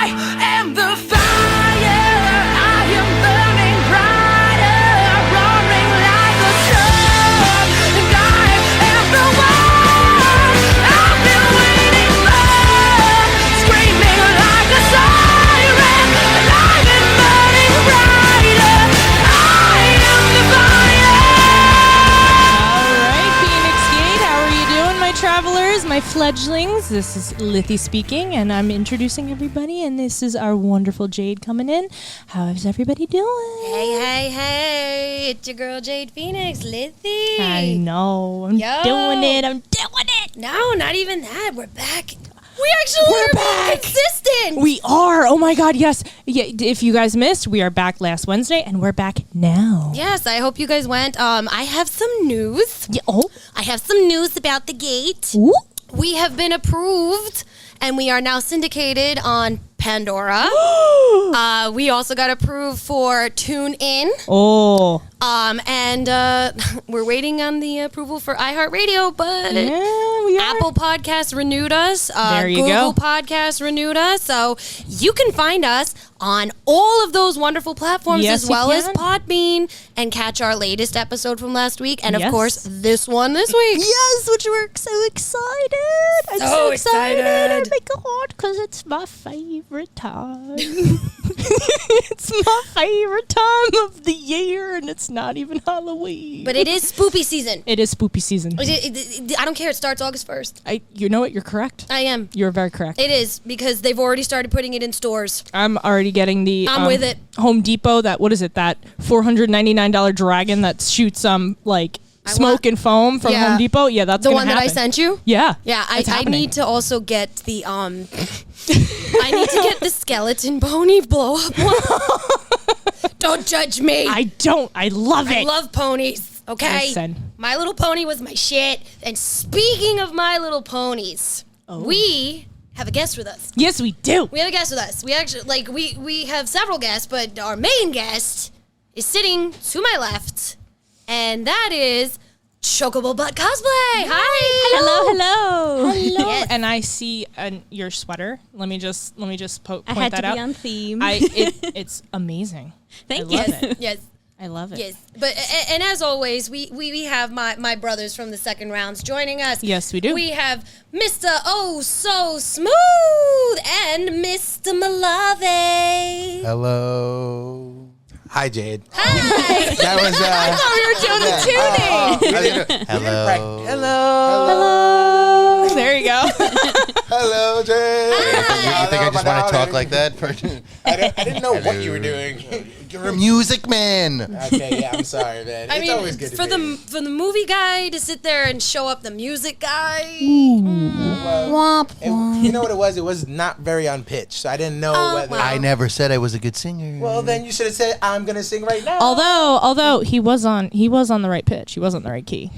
I am the fire. I am burning brighter, roaring like a storm. And I am the one I've been waiting for, screaming like a siren, alive and burning brighter. I am the fire. All right, Phoenix Gate, how are you doing, my travelers, my fledglings? This is Lithy speaking, and I'm introducing everybody, and this is our wonderful Jade coming in. How is everybody doing? Hey, it's your girl Jade Feinics, Lithy. I know. I'm doing it. No, not even that. We're back. We're back. Consistent. We are. Oh my God, yes. Yeah, if you guys missed, we are back last Wednesday, and we're back now. Yes, I hope you guys went. I have some news. Yeah, oh. I have some news about the gate. Ooh. We have been approved, and we are now syndicated on Pandora. We also got approved for TuneIn. Oh. And we're waiting on the approval for iHeartRadio, but Yeah, we are. Apple Podcasts renewed us. There you Google go. Podcasts renewed us. So you can find us on all of those wonderful platforms, Yes, as you well as can. Podbean, and catch our latest episode from last week. And of Yes. course, this one this week. Yes, which we're so excited. I'm So excited. Oh my God, because it's my favorite time. It's my favorite time of the year, and it's not even Halloween. But it is spoopy season. It is spoopy season. I don't care. It starts August 1st. You know what? You're correct. I am. You're very correct. It is, because they've already started putting it in stores. I'm already getting the I'm with it. Home Depot, that $499 dragon that shoots smoke and foam from Yeah. Home Depot. Yeah, that's The gonna one that I happen. sent you? Yeah. Yeah, it's I happening. need to also get the I need to get the skeleton pony blow up one. Don't judge me. I love it. I love ponies. Okay. Listen. My Little Pony was my shit. And speaking of My Little Ponies, we have a guest with us. Yes, we do. We have a guest with us. We actually we have several guests, but our main guest is sitting to my left, and that is ChocoboButt Cosplay. Hi. Hello. Yes. And I see your sweater. Let me just point I had that to out. be on theme. It's amazing. Thank I love you. it. Yes. I love it. Yes, but and as always, we have my brothers from the second rounds joining us. Yes, we do. We have Mista Oh So Smooth and Mista Malave. Hello. Hi, Jade. Hi. That was. We were doing the tuning. Hello. Hello. There you go. Hello, Jade. You think I just want to talk like that? I didn't know what you were doing. You're a music man. Okay, yeah, I'm sorry, man. I It's mean, always good to for be. the movie guy to sit there and show up the music guy. You know what it was? It was not very on pitch, so I didn't know whether. wow. I never said I was a good singer. Well, then you should have said, "I'm gonna sing right now." Although he was on the right pitch. He was on the right key.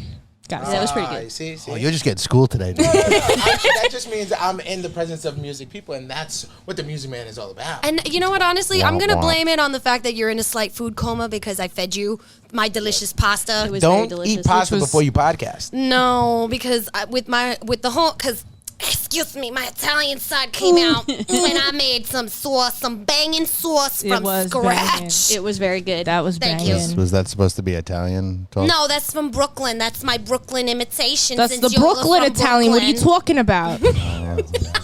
Guys, that was pretty good. See. Oh, you're just getting schooled today. That just means I'm in the presence of music people, and that's what the Music Man is all about. And you know what? Honestly, I'm Womp gonna womp. blame it on the fact that you're in a slight food coma because I fed you my delicious pasta. It was very Don't delicious. eat pasta Which was- before you podcast. No, because with the whole, because excuse me, my Italian side came out when I made some banging sauce It from was scratch. banging. It was very good. That was Thank you. banging. Was that supposed to be Italian talk? No, that's from Brooklyn. That's my Brooklyn imitation. That's since the you're Brooklyn from Italian. What are you Brooklyn. talking about?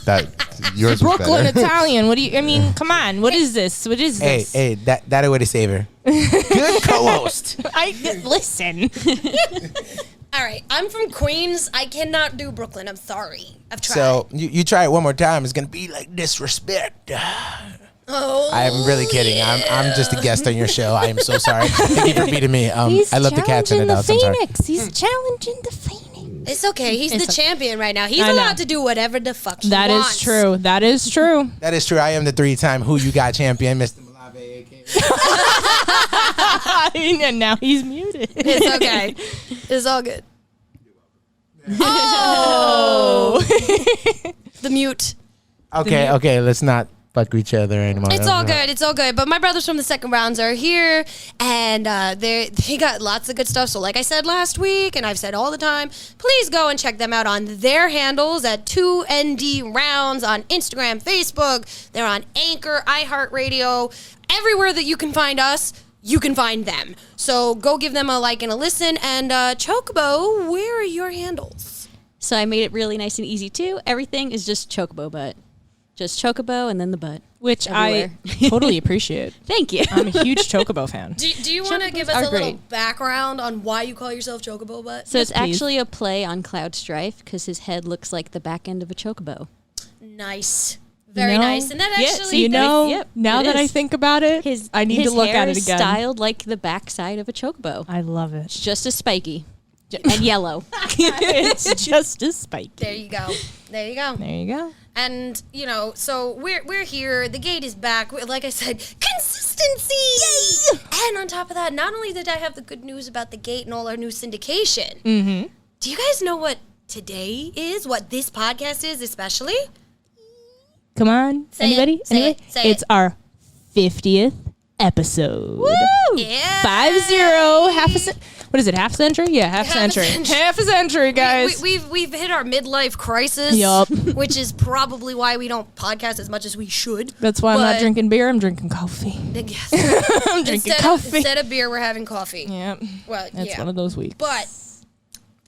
That yours was Brooklyn better. Italian. What do you? I mean, come on. What is this? What is this? Hey, that a way to save her. Good co-host. Listen. All right, I'm from Queens. I cannot do Brooklyn. I'm sorry. I've tried. So you try it one more time. It's gonna be like disrespect. oh, I'm really kidding. I'm just a guest on your show. I am so sorry. Thank you for beating me. I love the cats in it out. I'm sorry. He's challenging the Phoenix. it's okay. He's the champion right now. He's I know. allowed to do whatever the fuck he That wants. is true. That is true. That is true. I am the 3-time Who You Got champion, Mr. Malave, aka. And now he's muted. It's okay. It's all good. Oh. The mute. Okay. Let's not fuck each other anymore. It's all good. It's all good. But my brothers from the second rounds are here, and they got lots of good stuff. So like I said last week, and I've said all the time, please go and check them out on their handles at 2ND Rounds on Instagram, Facebook. They're on Anchor, iHeartRadio, everywhere that you can find us. You can find them. So go give them a like and a listen. And Chocobo, where are your handles? So I made it really nice and easy too. Everything is just ChocoboButt. Just Chocobo and then the butt. Which Everywhere. I totally appreciate. Thank you. I'm a huge Chocobo fan. Do you want to give us are a little great. background on why you call yourself ChocoboButt? So it's please. actually a play on Cloud Strife because his head looks like the back end of a chocobo. Nice. Very You know? nice. And that Yeah, actually... so You know, Yep, now it that I is. think about it, I need to look hair at it is again. styled like the backside of a chocobo. I love it. It's just as spiky and yellow. It's just a spike. There you go. There you go. There you go. And, you know, so we're here. The gate is back. Like I said, consistency! Yay! And on top of that, not only did I have the good news about the gate and all our new syndication, do you guys know what today is? What this podcast is, especially? Come on. Say it, Anybody? say Anybody? it, say It's our 50th episode. Yeah. 50. What is it? Half century? Yeah, half Half a century. century. Half a century, guys. We've hit our midlife crisis, Yup. which is probably why we don't podcast as much as we should. That's why I'm not But- drinking beer. I'm drinking coffee. Yes. I'm drinking instead coffee. instead of beer, we're having coffee. Yeah. Well, That's yeah. one of those weeks. But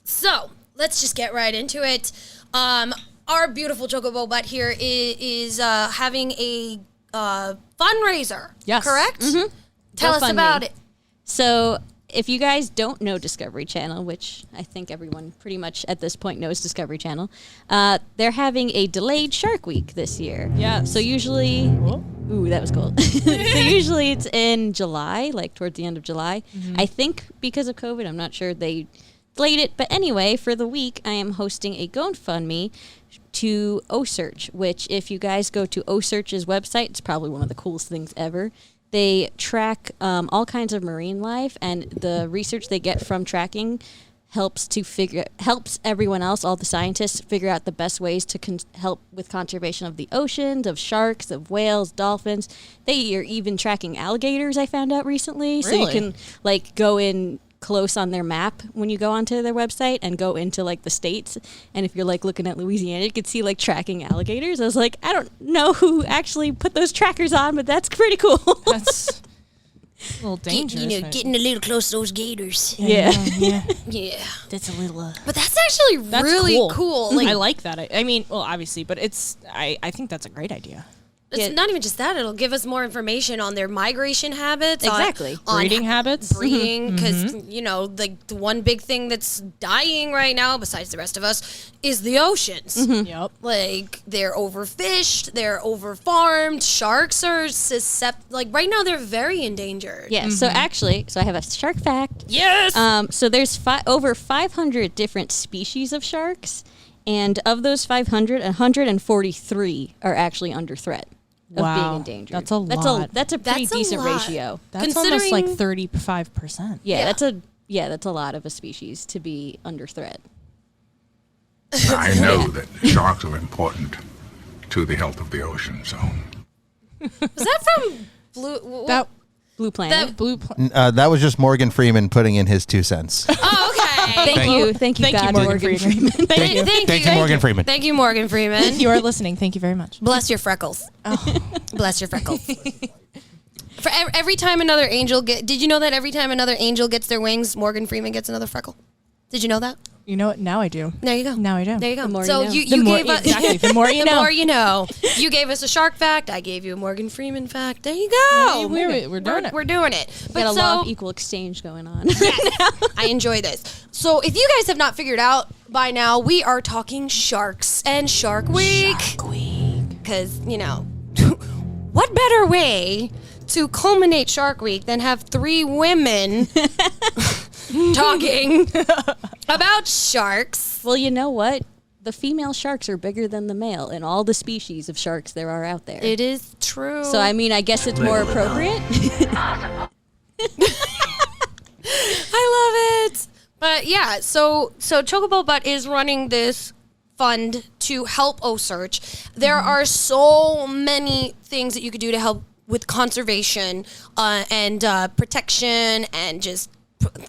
so let's just get right into it. Our beautiful ChocoboButt here is having a fundraiser. Yes. Correct? Mm-hmm. Tell us GoFundMe. about it. So if you guys don't know Discovery Channel, which I think everyone pretty much at this point knows Discovery Channel, they're having a delayed Shark Week this year. Yes. So usually, ooh, that was cool. So usually it's in July, like towards the end of July. I think because of COVID, I'm not sure they delayed it. But anyway, for the week, I am hosting a GoFundMe to OSearch, which if you guys go to OSearch's website, it's probably one of the coolest things ever. They track all kinds of marine life, and the research they get from tracking helps everyone else, all the scientists, figure out the best ways to help with conservation of the oceans, of sharks, of whales, dolphins. They are even tracking alligators, I found out recently. So you Really? can like go in close on their map when you go onto their website and go into like the states, and if you're like looking at Louisiana, you could see like tracking alligators. I was like, I don't know who actually put those trackers on, but that's pretty cool. That's a little dangerous. right? Getting a little close to those gators. Yeah. Yeah. Yeah. That's a little. But that's actually That's really cool. Like, I like that. I mean, well, obviously, but I think that's a great idea. it's Yeah. not even just that. It'll give us more information on their migration habits. Exactly. On Breeding habits. breeding, because you know the one big thing that's dying right now, besides the rest of us, is the oceans. Yep. Like they're overfished, they're overfarmed. Sharks are susceptible. Like right now, they're very endangered. Yeah. So actually, I have a shark fact. Yes. So there's over 500 different species of sharks, and of those 500, 143 are actually under threat of Wow. being endangered. That's a lot. That's a pretty That's a decent lot. ratio. That's almost like considering- 35%. Yeah, that's a lot of a species to be under threat. I know that sharks are important to the health of the ocean, so Was that from Blue? That Blue Planet. blue. That was just Morgan Freeman putting in his 2 cents. Oh, okay. Thank you, God, Morgan Freeman. Thank you, Thank you. Morgan Freeman. Thank you, Morgan Freeman. If you are listening, thank you very much. Bless your freckles. Bless your freckles. For every time another angel did you know that every time another angel gets their wings, Morgan Freeman gets another freckle? Did you know that? You know what? Now I do. There you go. Now I do. There you go. The more So you know. you The more- gave us exactly. The more you the know. more you know. You gave us a shark fact. I gave you a Morgan Freeman fact. There you go. We're doing it. We're doing it. Got a But law of so equal exchange going on. I enjoy this. So if you guys have not figured out by now, we are talking sharks and Shark Week. Because, you know, what better way to culminate Shark Week than have 3 women talking about sharks? Well, you know what? The female sharks are bigger than the male in all the species of sharks there are out there. It is true. So, I mean, I guess it's more appropriate. I love it. But yeah, so ChocoboButt is running this fund to help OSearch. There are so many things that you could do to help with conservation and protection and just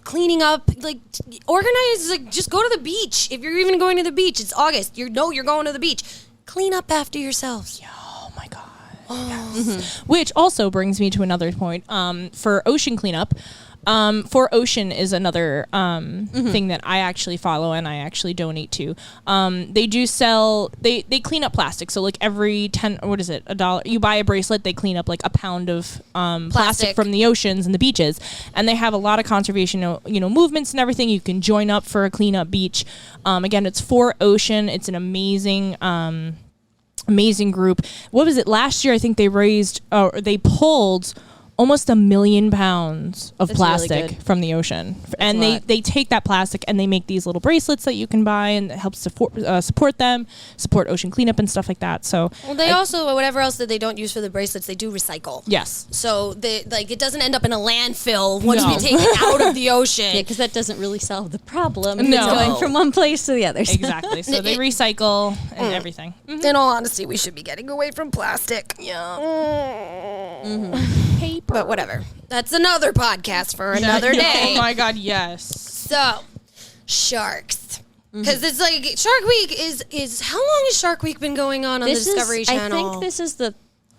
cleaning up, like organize, like just go to the beach. If you're even going to the beach, it's August. You're going to the beach. Clean up after yourselves. Oh my God. Yes. Which also brings me to another point. For ocean cleanup, For Ocean is another thing that I actually follow and I actually donate to. They do sell, they clean up plastic. So like every $1, you buy a bracelet, they clean up like a pound of plastic from the oceans and the beaches. And they have a lot of conservation, movements and everything. You can join up for a cleanup beach. Again, it's For Ocean. It's an amazing group. What was it last year? I think they pulled almost 1 million pounds of plastic from the ocean. And they take that plastic and they make these little bracelets that you can buy, and it helps support ocean cleanup and stuff like that. So they also, whatever else that they don't use for the bracelets, they do recycle. Yes. So it doesn't end up in a landfill once we take it out of the ocean. Yeah, because that doesn't really solve the problem. No. It's going from one place to the other. Exactly. So they recycle and everything. In all honesty, we should be getting away from plastic. Yeah. Paper. But whatever. That's another podcast for another day. Oh my God, yes. So, sharks. Because it's like Shark Week is how long has Shark Week been going on the Discovery Channel? I think this is the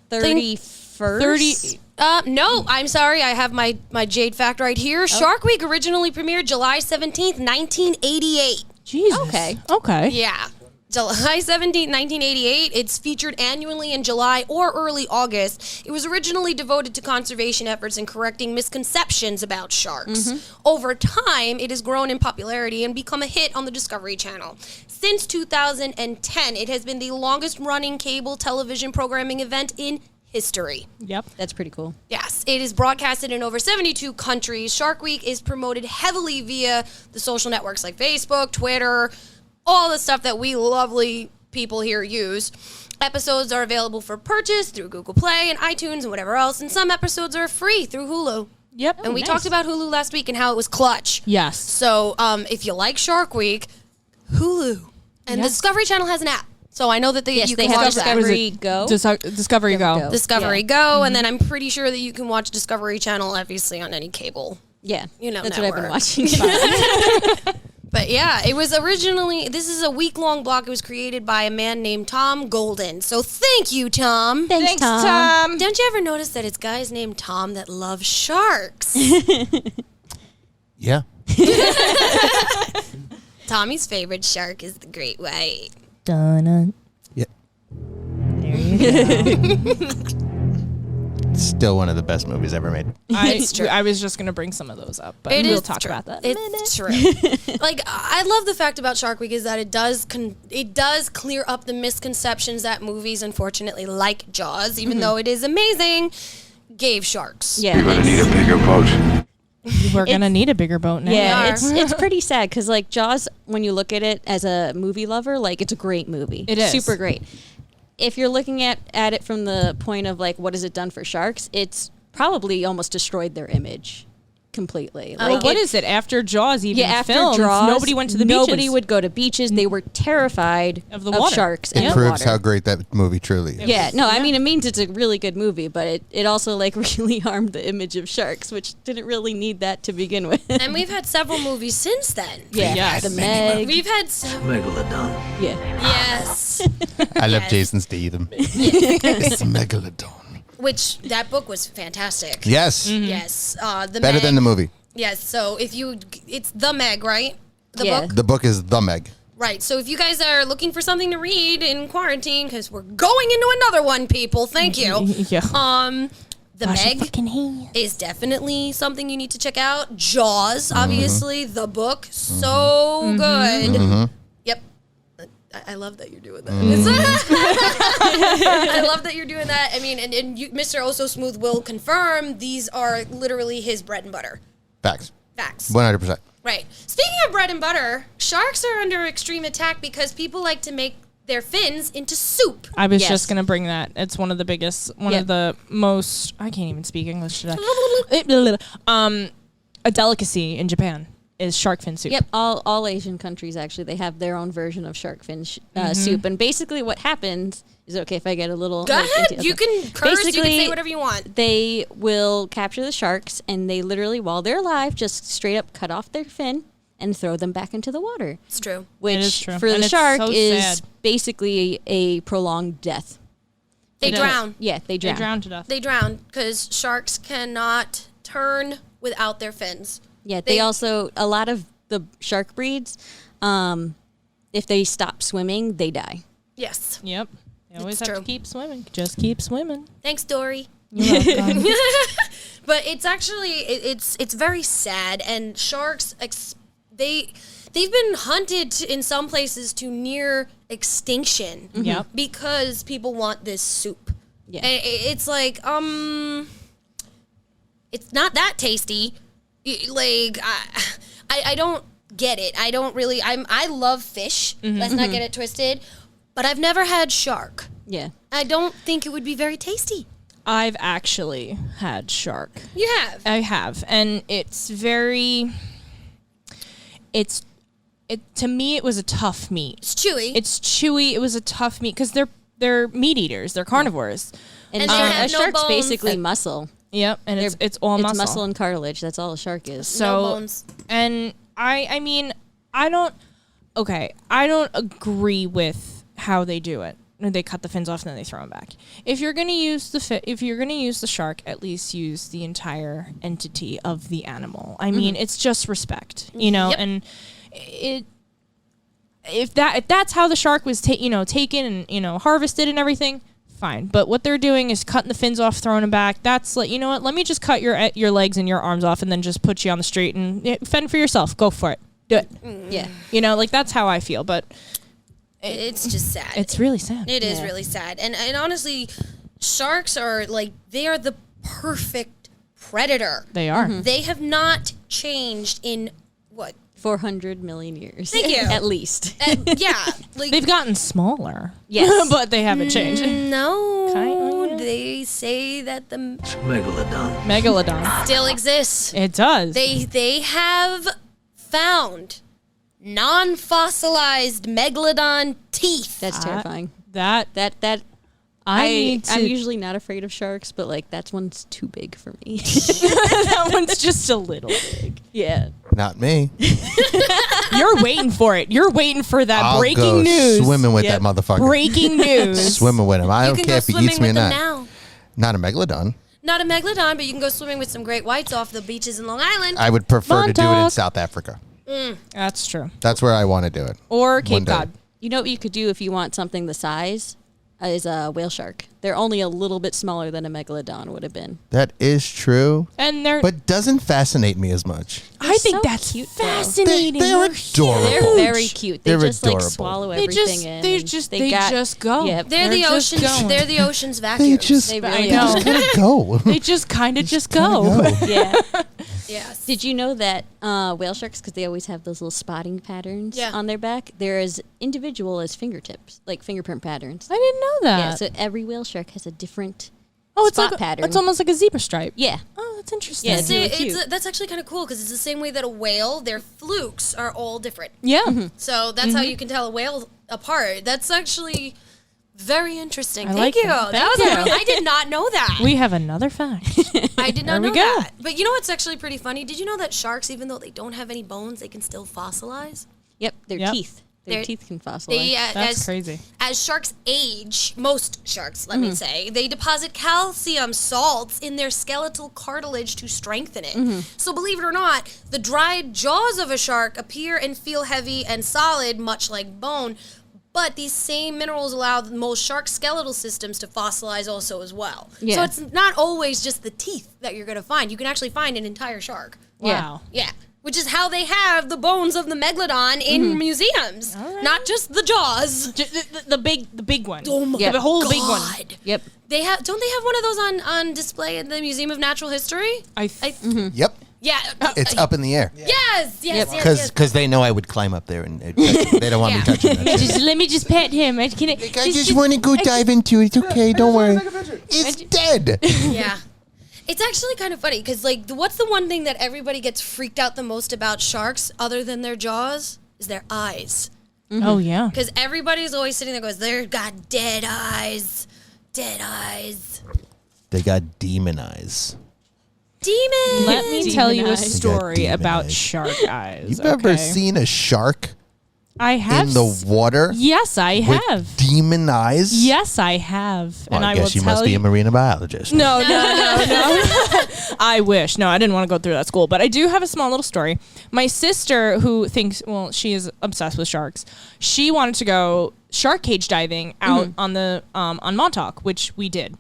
31st. No, I'm sorry. I have my Jade fact right here. Shark Week originally premiered July 17th, 1988. Jesus. Okay. Yeah. July 17th, 1988. It's featured annually in July or early August. It was originally devoted to conservation efforts and correcting misconceptions about sharks. Over time, it has grown in popularity and become a hit on the Discovery Channel. Since 2010, it has been the longest-running cable television programming event in history. Yep. That's pretty cool. Yes, it is broadcasted in over 72 countries. Shark Week is promoted heavily via the social networks like Facebook, Twitter, all the stuff that we lovely people here use. Episodes are available for purchase through Google Play and iTunes and whatever else, and some episodes are free through Hulu. Yep. And we talked about Hulu last week and how it was clutch. Yes. So if you like Shark Week, Hulu. And the Discovery Channel has an app. So I know that you can watch that. Discovery Go. Discovery Go. Discovery Go, and then I'm pretty sure that you can watch Discovery Channel obviously on any cable. Yeah. network. That's what I've been watching. But yeah, it was originally, this is a week-long block. It was created by a man named Tom Golden. So thank you, Tom. Thanks, Tom. Don't you ever notice that it's guys named Tom that love sharks? Yeah. Tommy's favorite shark is the great white. Dun. Yeah. There you go. Still one of the best movies ever made. I was just going to bring some of those up, but we'll talk about that. It's true. Like, I love the fact about Shark Week is that it does clear up the misconceptions that movies, unfortunately, like Jaws, even though it is amazing, gave sharks. Yeah. You're gonna need a bigger boat. We're going to need a bigger boat now. Yeah, it's pretty sad because like Jaws, when you look at it as a movie lover, like it's a great movie. It is. Super great. If you're looking at it from the point of like what has it done for sharks, it's probably almost destroyed their image completely. Well, what is it? After Jaws even after filmed, Jaws, nobody went to the beaches. Nobody would go to beaches. They were terrified Of the water. sharks It and the proves water. how great that movie truly is. Yeah, no, I mean, it means it's a really good movie, but it also, like, really harmed the image of sharks, which didn't really need that to begin with. And we've had several movies since then. Yeah, Yes. The Meg. We've had Megalodon. Yeah. yes, I love Jason Statham. It's a megalodon. which that book was fantastic. Yes. Yes, the Better Meg, than the movie. Yes, so it's The Meg, right? The Yeah. book. The book is The Meg. Right, so if you guys are looking for something to read in quarantine, because we're going into another one, people, thank you. Yeah. The Meg is definitely something you need to check out. Jaws, obviously, the book, so good. Yep. I love that you're doing that. I love that you're doing that. I mean, and Mr. Oh So Smooth will confirm these are literally his bread and butter. Facts. Facts. 100%. Right. Speaking of bread and butter, sharks are under extreme attack because people like to make their fins into soup. I was Yes. just going to bring that. It's one of the biggest, one Yep. of the most, I can't even speak English today. A delicacy in Japan is shark fin soup. Yep, all Asian countries actually, they have their own version of shark fin soup. And basically what happens is, okay if I get a little... Go ahead. You can curse, you can say whatever you want. They will capture the sharks, and they literally, while they're alive, just straight up cut off their fin and throw them back into the water. It's true. Which, is true. for And the it's shark, so is sad. basically a prolonged death. They drown. Yeah, they They drown. drown to death. They drown because sharks cannot turn without their fins. Yeah, they also, a lot of the shark breeds, if they stop swimming, they die. Yes. Yep. They always It's have true. to keep swimming. Just keep swimming. Thanks, Dory. You're welcome. But it's actually it's very sad, and sharks they've been hunted in some places to near extinction. Yep. Because people want this soup. Yeah. And it's like it's not that tasty. Like I don't get it. I don't really. I love fish. Let's not get it twisted. But I've never had shark. Yeah. I don't think it would be very tasty. I've actually had shark. You have. I have, and it's very. To me, it was a tough meat. It's chewy. It's chewy. It was a tough meat because they're meat eaters. They're carnivores. And they have a no shark's bones. basically muscle. Yep, and it's all It's muscle. muscle and cartilage. That's all a shark is. So, No bones. and I mean, I don't agree with how they do it. They cut the fins off and then they throw them back. If you're gonna use the shark, at least use the entire entity of the animal. I mean, it's just respect, you know. Yep. And if that's how the shark was taken and harvested and everything, fine. But what they're doing is cutting the fins off, throwing them back. That's like, you know what? Let me just cut your legs and your arms off and then just put you on the street and fend for yourself. Go for it. Do it. Yeah. Like that's how I feel. But It's just sad. it's really sad. It is Yeah. really sad. And honestly, sharks are they are the perfect predator. They are. They have not changed in what? 400 million years. Thank you. At least. Yeah, like They've gotten smaller. Yes. but they haven't changed. no. Kinda. They say that the Megalodon. still exists. It does. They have found non-fossilized megalodon teeth. That's terrifying. that I'm usually not afraid of sharks, but like that one's too big for me. that one's just a little big. yeah. Not me. You're waiting for it. You're waiting for that I'll breaking go news. swimming with Yep. that motherfucker. Breaking news. Swimming with him. I You don't can care go if he swimming eats me or with them not. now. Not a megalodon. Not a megalodon, but you can go swimming with some great whites off the beaches in Long Island. I would prefer to do it in Montauk. South Africa. That's true. That's where I want to do it. Or One Cape day. Cod. You know what you could do if you want something the size is a whale shark. They're only a little bit smaller than a megalodon would have been. That is true, And they're. but doesn't fascinate me as much. I think so that's cute, though. fascinating. They're huge. adorable. They're very cute. They They're just like adorable. swallow They everything just in. they and just they they got- just go. Yep. they're the just ocean's. going. They're the ocean's vacuums. They just, They I really know. are. just gotta go. They just kind of just go. Yeah. Yes. Did you know that whale sharks, because they always have those little spotting patterns Yeah. on their back, they're as individual as fingertips, like fingerprint patterns. I didn't know that. Yeah, so every whale shark has a different it's spot like pattern. It's almost like a zebra stripe. Yeah. Oh, that's interesting. Yeah, it's really cute. That's actually kind of cool because it's the same way that a whale, their flukes are all different. Yeah. So that's how you can tell a whale apart. That's actually very interesting. I Thank like you. that. That was Thank you. I did not know that. We have another fact. I did not There we know go. that. But you know what's actually pretty funny? Did you know that sharks, even though they don't have any bones, they can still fossilize? Yep, their Yep. teeth. Their They're- teeth can fossilize. They, That's crazy. As sharks age, most sharks, let me say, they deposit calcium salts in their skeletal cartilage to strengthen it. So believe it or not, the dried jaws of a shark appear and feel heavy and solid, much like bone. But these same minerals allow most shark skeletal systems to fossilize also as well. Yeah. So it's not always just the teeth that you're going to find. You can actually find an entire shark. Wow. Yeah. Which is how they have the bones of the megalodon in museums. Not just the jaws. The big one. Oh my The whole big one. God. Yep. Don't they have one of those on display at the Museum of Natural History? Yep. Yeah. It's up in the air. Yes. Because they know I would climb up there and they don't want me touching that. Let me just pet him. I I just want to go dive into it. It's okay. Don't worry. It's dead. Yeah. It's actually kind of funny because, like, what's the one thing that everybody gets freaked out the most about sharks, other than their jaws, is their eyes. Oh, yeah. Because everybody's always sitting there goes, they've got dead eyes. Dead eyes. They got demon eyes. Demons. Let me tell you a eyes. story demon about eyes. shark eyes. You've ever okay? seen a shark I have in the water? Yes, I with have. demon eyes? Yes, I have. Well, and I I guess will you must tell be a marine biologist. No. I wish. No, I didn't want to go through that school. But I do have a small little story. My sister, who thinks, well, she is obsessed with sharks. She wanted to go shark cage diving out on the on Montauk, which we did.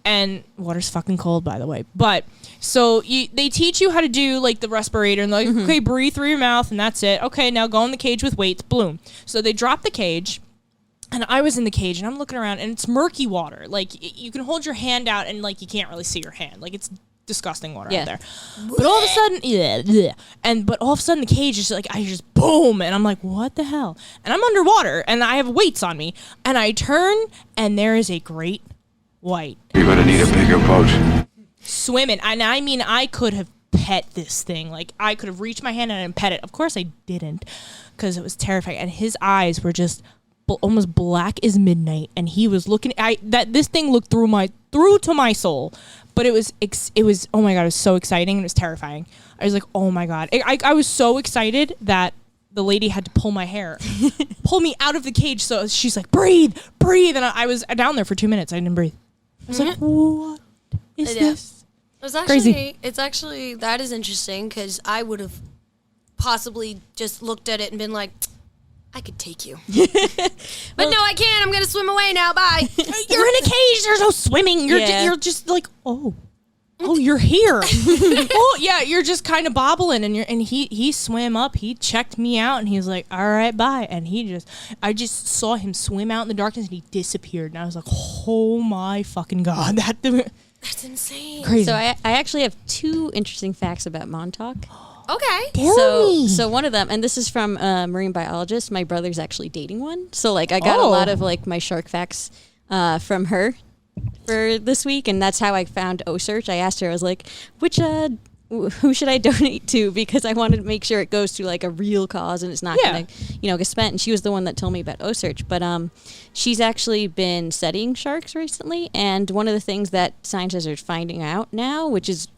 And water's fucking cold, by the way. But so they teach you how to do like the respirator and like, okay, breathe through your mouth and that's it. Okay, now go in the cage with weights. Boom. So they drop the cage. And I was in the cage and I'm looking around and it's murky water. Like you can hold your hand out and like you can't really see your hand. Like it's disgusting water out there. But all of a sudden, but all of a sudden the cage is like, I just boom. And I'm like, what the hell? And I'm underwater and I have weights on me. And I turn and there is a great white. You're gonna need a bigger boat. Swimming. And I mean, I could have pet this thing. Like I could have reached my hand and pet it. Of course I didn't because it was terrifying. And his eyes were just almost black as midnight, and he was looking. This thing looked through to my soul, but it was oh my god, it was so exciting and it was terrifying. I was like, oh my god, I was so excited that the lady had to pull my hair, pull me out of the cage. So she's like, breathe, and I was down there for 2 minutes. I didn't breathe. I was like, what is this? It's actually that is interesting because I would have possibly just looked at it and been like, I could take you. But no, I can't. I'm going to swim away now. Bye. You're in a cage. There's no swimming. You're just like, oh, you're here. Oh, yeah, you're just kind of bobbling. And he swam up. He checked me out. And he was like, all right, bye. And I just saw him swim out in the darkness. And he disappeared. And I was like, oh, my fucking God. That's insane. Crazy. So I actually have 2 interesting facts about Montauk. Okay. So one of them, and this is from a marine biologist. My brother's actually dating one. So like I got a lot of like my shark facts from her for this week, and that's how I found O-Search. I asked her, I was like, who should I donate to? Because I wanted to make sure it goes to like a real cause and it's not gonna, get spent. And she was the one that told me about O-Search. But she's actually been studying sharks recently, and one of the things that scientists are finding out now, which is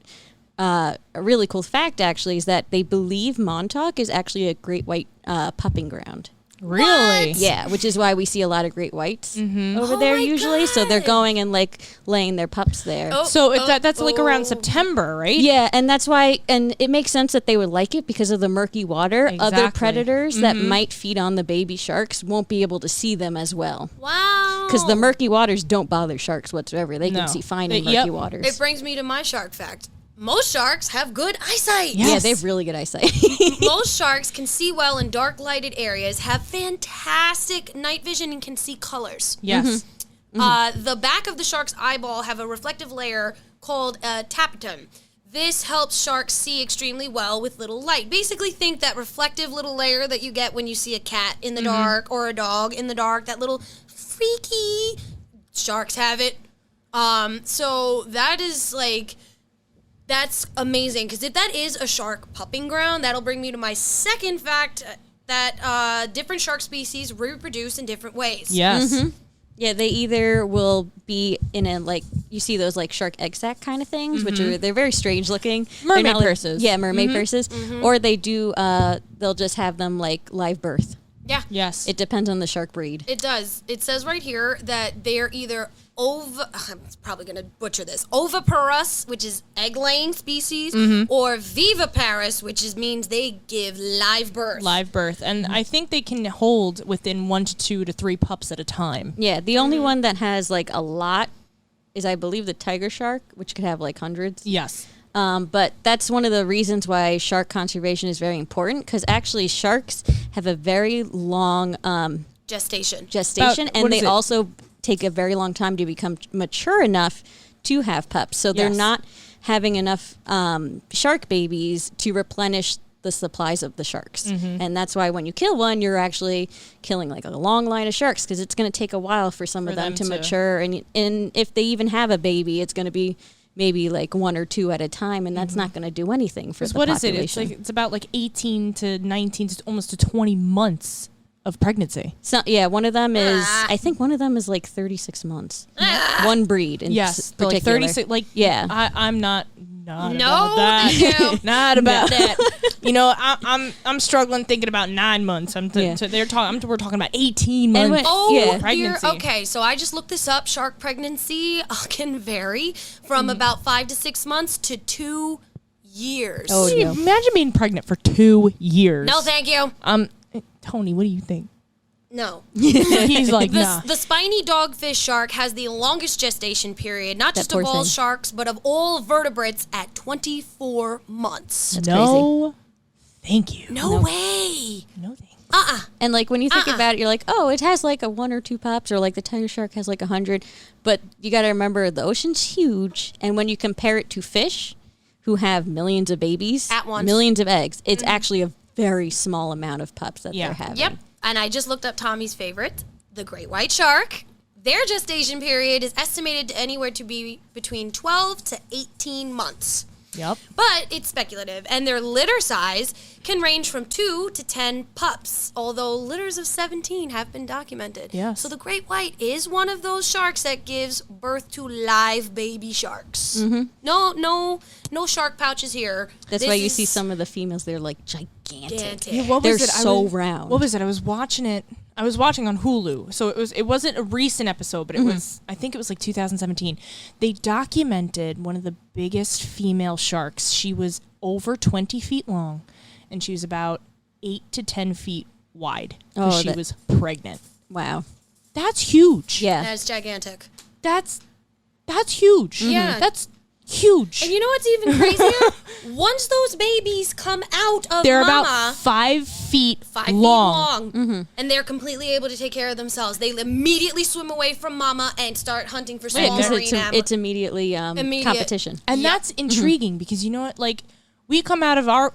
a really cool fact actually, is that they believe Montauk is actually a great white pupping ground. Really? Yeah, which is why we see a lot of great whites over there usually. God. So they're going and like laying their pups there. That's like around September, right? Yeah, and that's why, and it makes sense that they would like it because of the murky water. Exactly. Other predators that might feed on the baby sharks won't be able to see them as well. Wow. Because the murky waters don't bother sharks whatsoever. They No. can see fine in murky waters. It brings me to my shark fact. Most sharks have good eyesight. Yeah, they have really good eyesight. Most sharks can see well in dark lighted areas, have fantastic night vision, and can see colors. Yes. The back of the shark's eyeball have a reflective layer called tapetum. This helps sharks see extremely well with little light. Basically think that reflective little layer that you get when you see a cat in the dark or a dog in the dark, that little freaky, sharks have it. So that is like... That's amazing, because if that is a shark pupping ground, that'll bring me to my second fact, that different shark species reproduce in different ways. Yes. Yeah, they either will be in a, like, you see those, like, shark egg sac kind of things, which they're very strange looking. Mermaid They're not purses. Yeah, mermaid purses. Or they do, they'll just have them, like, live birth. Yeah. Yes. It depends on the shark breed. It does. It says right here that they're either I'm probably going to butcher this, oviparous, which is egg-laying species, or viviparous, which means they give live birth. Live birth. And I think they can hold within 1 to 2 to 3 pups at a time. Yeah, the only one that has, like, a lot is, I believe, the tiger shark, which could have, like, hundreds. Yes. But that's one of the reasons why shark conservation is very important, because actually sharks have a very long Gestation. and they also take a very long time to become mature enough to have pups. So they're not having enough shark babies to replenish the supplies of the sharks. And that's why when you kill one, you're actually killing like a long line of sharks, because it's going to take a while for some of them to mature. And if they even have a baby, it's going to be maybe like 1 or 2 at a time, and that's not going to do anything for the What population. is it? It's about like 18 to 19 to almost to 20 months of pregnancy. So, yeah, one of them is, I think one of them is like 36 months. One breed in Yes, particular. like 36. Like Yeah. I'm not No, about that. thank you. Not about that. You know, I'm struggling thinking about 9 months. Yeah. So we're talking about 18 And months. Oh, Yeah. dear. Pregnancy. Okay, so I just looked this up. Shark pregnancy can vary from about 5 to 6 months to 2 years. Oh, Can you no. imagine being pregnant for 2 years. No, thank you. Tony, what do you think? No. He's like, nah. The spiny dogfish shark has the longest gestation period, not That just of poor all thing. sharks, but of all vertebrates at 24 months. That's No, thank you. No way. No thanks. And like when you think about it, you're like, oh, it has like a 1 or 2 pups, or like the tiger shark has like 100. But you got to remember the ocean's huge, and when you compare it to fish, who have millions of babies At once. millions of eggs, it's actually a very small amount of pups that they're having. Yep. And I just looked up Tommy's favorite, the great white shark. Their gestation period is estimated to anywhere to be between 12 to 18 months. Yep. But it's speculative, and their litter size can range from 2 to 10 pups, although litters of 17 have been documented. Yes. So the great white is one of those sharks that gives birth to live baby sharks. No shark pouches here. That's This why you is see some of the females, they're like gigantic. gigantic. Yeah, what They're was it? so round. What was it? I was watching it. I was watching on Hulu, so it wasn't a recent episode, but it was. I think it was like 2017. They documented one of the biggest female sharks. She was over 20 feet long, and she was about 8 to 10 feet wide. Oh, She that- was pregnant. Wow. That's huge. Yeah. That's gigantic. That's huge. Yeah. That's huge. And you know what's even crazier? Once those babies come out of They're mama, about 5 feet 5 feet long. long, and they're completely able to take care of themselves. They immediately swim away from mama and start hunting for small Because marine animals. it's immediately Immediate. competition. And Yep. that's intriguing because you know what? Like, we come out of our,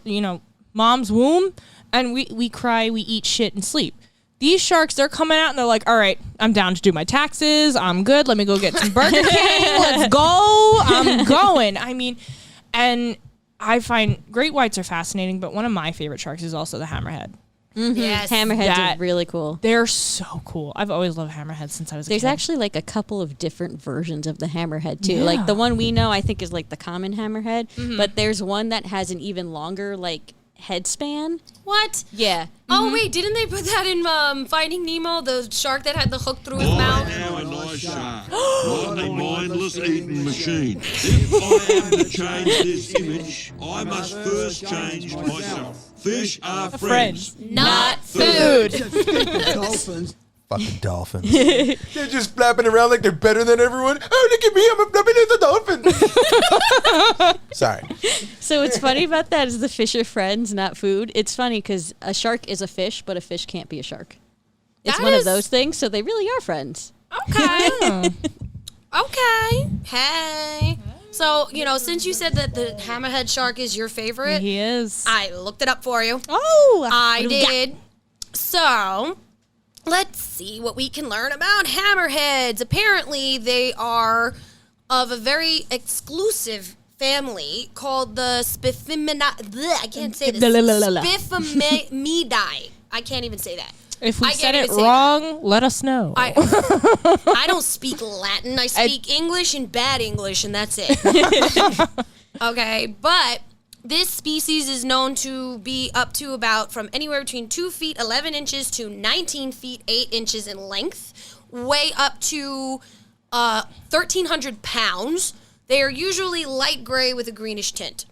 mom's womb and we cry, we eat shit and sleep. These sharks, they're coming out and they're like, all right, I'm down to do my taxes. I'm good. Let me go get some Burger King. Let's go. I'm going. I mean, and I find great whites are fascinating, but one of my favorite sharks is also the hammerhead. Yes. Hammerheads That- are really cool. They're so cool. I've always loved hammerheads since I was a There's kid. actually like a couple of different versions of the hammerhead too. Yeah. Like the one we know, I think, is like the common hammerhead, but there's one that has an even longer like head span. What? Yeah. Oh wait, didn't they put that in Finding Nemo? The shark that had the hook through his mouth. Now a nice shark, not a mindless eating machine. If I am to change this image, I must first change myself. Fish are friends. Not food. Fucking dolphins. They're just flapping around like they're better than everyone. Oh, look at me. I'm flapping as a dolphin. Sorry. So what's funny about that is the fish are friends, not food. It's funny because a shark is a fish, but a fish can't be a shark. It's That one is- of those things, so they really are friends. Okay. Okay. Hey. So, since you said that the hammerhead shark is your favorite, He is. I looked it up for you. Oh, I did. So, let's see what we can learn about hammerheads. Apparently, they are of a very exclusive family called the I can't say this. Spiphimidae. I can't even say that. If we I said can't it even say wrong, let us know. I don't speak Latin. I speak English and bad English, and that's it. Okay, but this species is known to be up to about from anywhere between 2 feet 11 inches to 19 feet 8 inches in length, weigh up to 1,300 pounds. They are usually light gray with a greenish tint.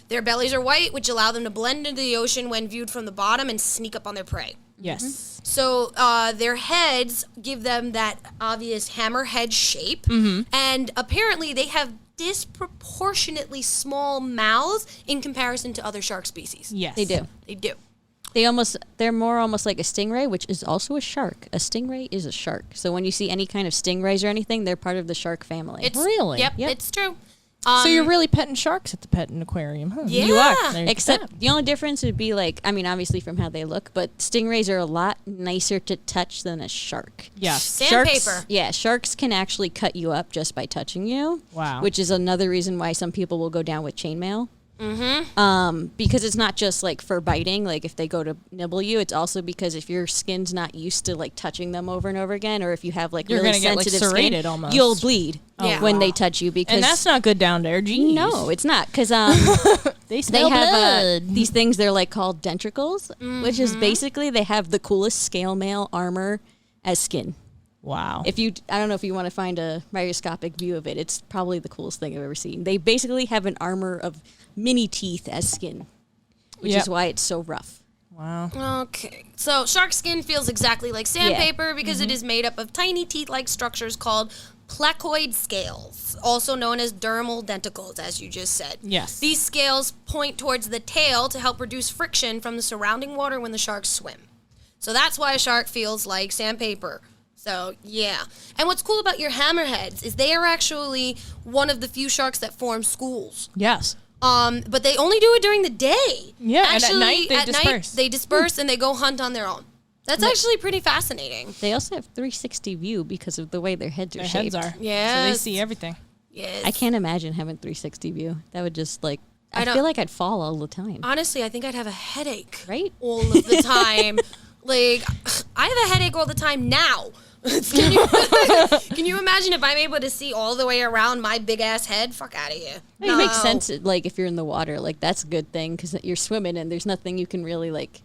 Their bellies are white, which allow them to blend into the ocean when viewed from the bottom and sneak up on their prey. yes. So their heads give them that obvious hammerhead shape, and apparently they have disproportionately small mouths in comparison to other shark species. Yes. They do. They do. They're more almost like a stingray, which is also a shark. A stingray is a shark. So when you see any kind of stingrays or anything, they're part of the shark family. It's Really? Yep, Yep. it's true. So you're really petting sharks at the petting aquarium, huh? Yeah. You are. There you Except go. the only difference would be like, I mean, obviously from how they look, but stingrays are a lot nicer to touch than a shark. Yeah. Sandpaper. Sharks can actually cut you up just by touching you. Wow. Which is another reason why some people will go down with chainmail. Because it's not just like for biting, like if they go to nibble you, it's also because if your skin's not used to like touching them over and over again, or if you have like You're really gonna get, like, sensitive serrated skin, almost. you'll bleed Yeah. when they touch you. Because And that's not good down there. Jeez. no, it's not because They they smell have blood. these things. They're like called dentricles, which is basically they have the coolest scale mail armor as skin. Wow. If you, I don't know if you want to find a microscopic view of it. It's probably the coolest thing I've ever seen. They basically have an armor of mini teeth as skin, which Yep. is why it's so rough. Wow. Okay. So shark skin feels exactly like sandpaper because it is made up of tiny teeth-like structures called placoid scales, also known as dermal denticles, as you just said. Yes. These scales point towards the tail to help reduce friction from the surrounding water when the sharks swim. So that's why a shark feels like sandpaper. So, yeah. And what's cool about your hammerheads is they are actually one of the few sharks that form schools. Yes. But they only do it during the day. Yeah, and at actually, night they disperse. they disperse and they go hunt on their own. That's actually pretty fascinating. They also have 360 view because of the way their heads are Their shaped. heads are. So they Yes. see everything. Yes. I can't imagine having 360 view. That would just like, I I don't- feel like I'd fall all the time. Honestly, I think I'd have a headache. Right? All of the time. Like, I have a headache all the time now. Can you imagine if I'm able to see all the way around my big ass head? Fuck out of here. It makes sense, like, if you're in the water, like, that's a good thing because you're swimming and there's nothing you can really, like,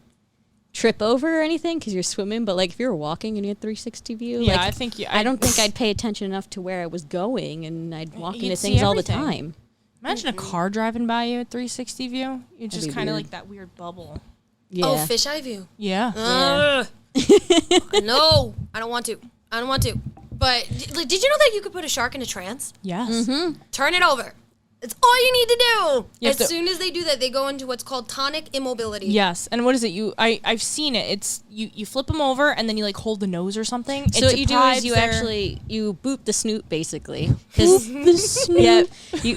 trip over or anything because you're swimming. But, like, if you're walking and you had 360 view, Yeah, like, I think I don't think I'd pay attention enough to where I was going and I'd walk You'd into see things all the everything. time. Imagine a car driving by you at 360 view. You're just be kind of weird. like that weird bubble. Yeah. Oh, fisheye view. Yeah. Ugh. No, I don't want to. I don't want to. But did you know that you could put a shark in a trance? Yes. Turn it over. It's all you need to do. You have As to- soon as they do that, they go into what's called tonic immobility. Yes. And what is it? I've seen it. It's you flip them over and then you like hold the nose or something. So It what you do is deprives you their- actually you boop the snoot basically. Yeah,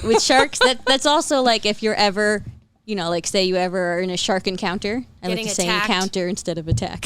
with sharks that's also like if you're ever, you know, like say you ever are in a shark encounter. I like Getting to say attacked. encounter instead of attack.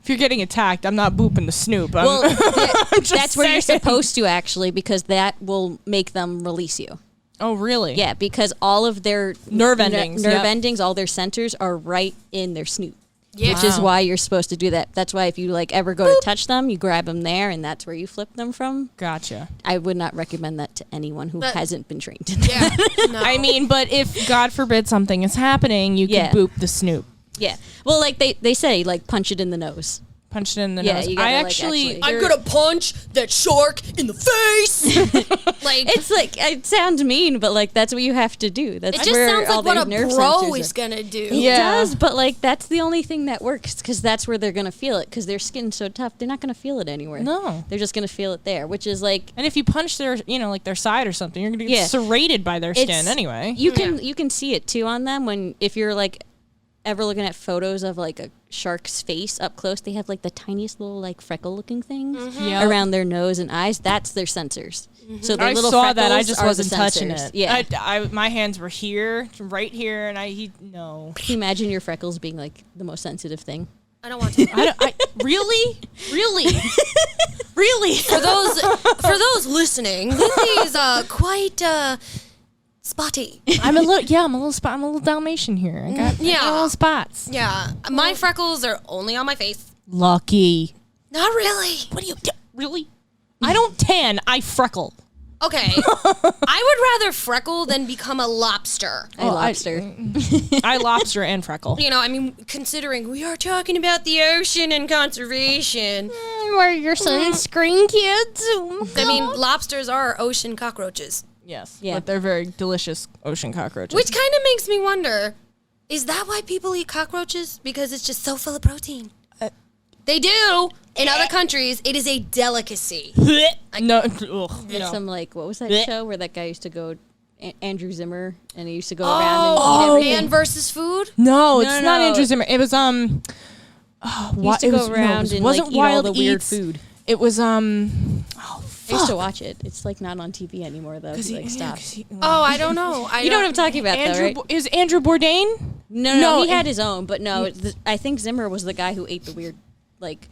If you're getting attacked, I'm not booping the snoop. I'm, Well, I'm just that's where you're saying. supposed to actually because that will make them release you. Oh, really? Yeah, because all of their Nerve endings, nerve yep. endings, all their centers are right in their snoot. Yeah. Which is Wow. why you're supposed to do that. That's why if you like ever go to touch them, you grab them there, and that's where you flip them from. Gotcha. I would not recommend that to anyone who But- hasn't been trained. Yeah. No. I mean, but if God forbid something is happening, you Yeah. can boop the snoop. Yeah. Well, like they say, like punch it in the nose. Punch it in the Yeah, nose. you gotta, I like, actually, actually- I'm gonna punch that shark in the face. Like It's like it sounds mean, but like that's what you have to do. That's it just where sounds all like what their a nerve bro sensors is are. gonna do. It Yeah. does, but like that's the only thing that works because that's where they're gonna feel it because their skin's so tough. They're not gonna feel it anywhere. No. They're just gonna feel it there, which is like and if you punch their, like their side or something, you're gonna get Yeah. serrated by their it's- skin anyway. You can see it too on them when if you're like ever looking at photos of like a shark's face up close, they have like the tiniest little like freckle looking things Yep. around their nose and eyes. That's their sensors. So their I little saw that. I freckles just are the wasn't touching sensors. it. Yeah. my hands were here, right here, and no. Can you imagine your freckles being like the most sensitive thing? I don't want to. Really, really. For those listening, Lithy is quite spotty. I'm a little Dalmatian here. I got Yeah. little spots. Yeah, my freckles are only on my face. Lucky. Not really. What do you really? I don't tan. I freckle. Okay, I would rather freckle than become a lobster. I lobster. I lobster and freckle. You know, I mean, considering we are talking about the ocean and conservation, Wear your sunscreen, kids. I mean, lobsters are ocean cockroaches. Yes. Yeah. But they're very delicious ocean cockroaches. Which kind of makes me wonder, is that why people eat cockroaches? Because it's just so full of protein. They do. In other countries, it is a delicacy. no. It's No. some like what was that Blech. show where that guy used to go, Andrew Zimmer, and he used to go Oh, around and eat everything. man versus food? No, it's No, not no. Andrew Zimmer. It was He used to go around and wasn't like eat all Wild the weird Eats. food. It was I used to watch it. It's like not on TV anymore though. He like stopped. Oh, I don't know. You know what I'm talking about, though, right? Is Andrew Bourdain? No, he had his own, but no, I think Zimmer was the guy who ate the weird, like.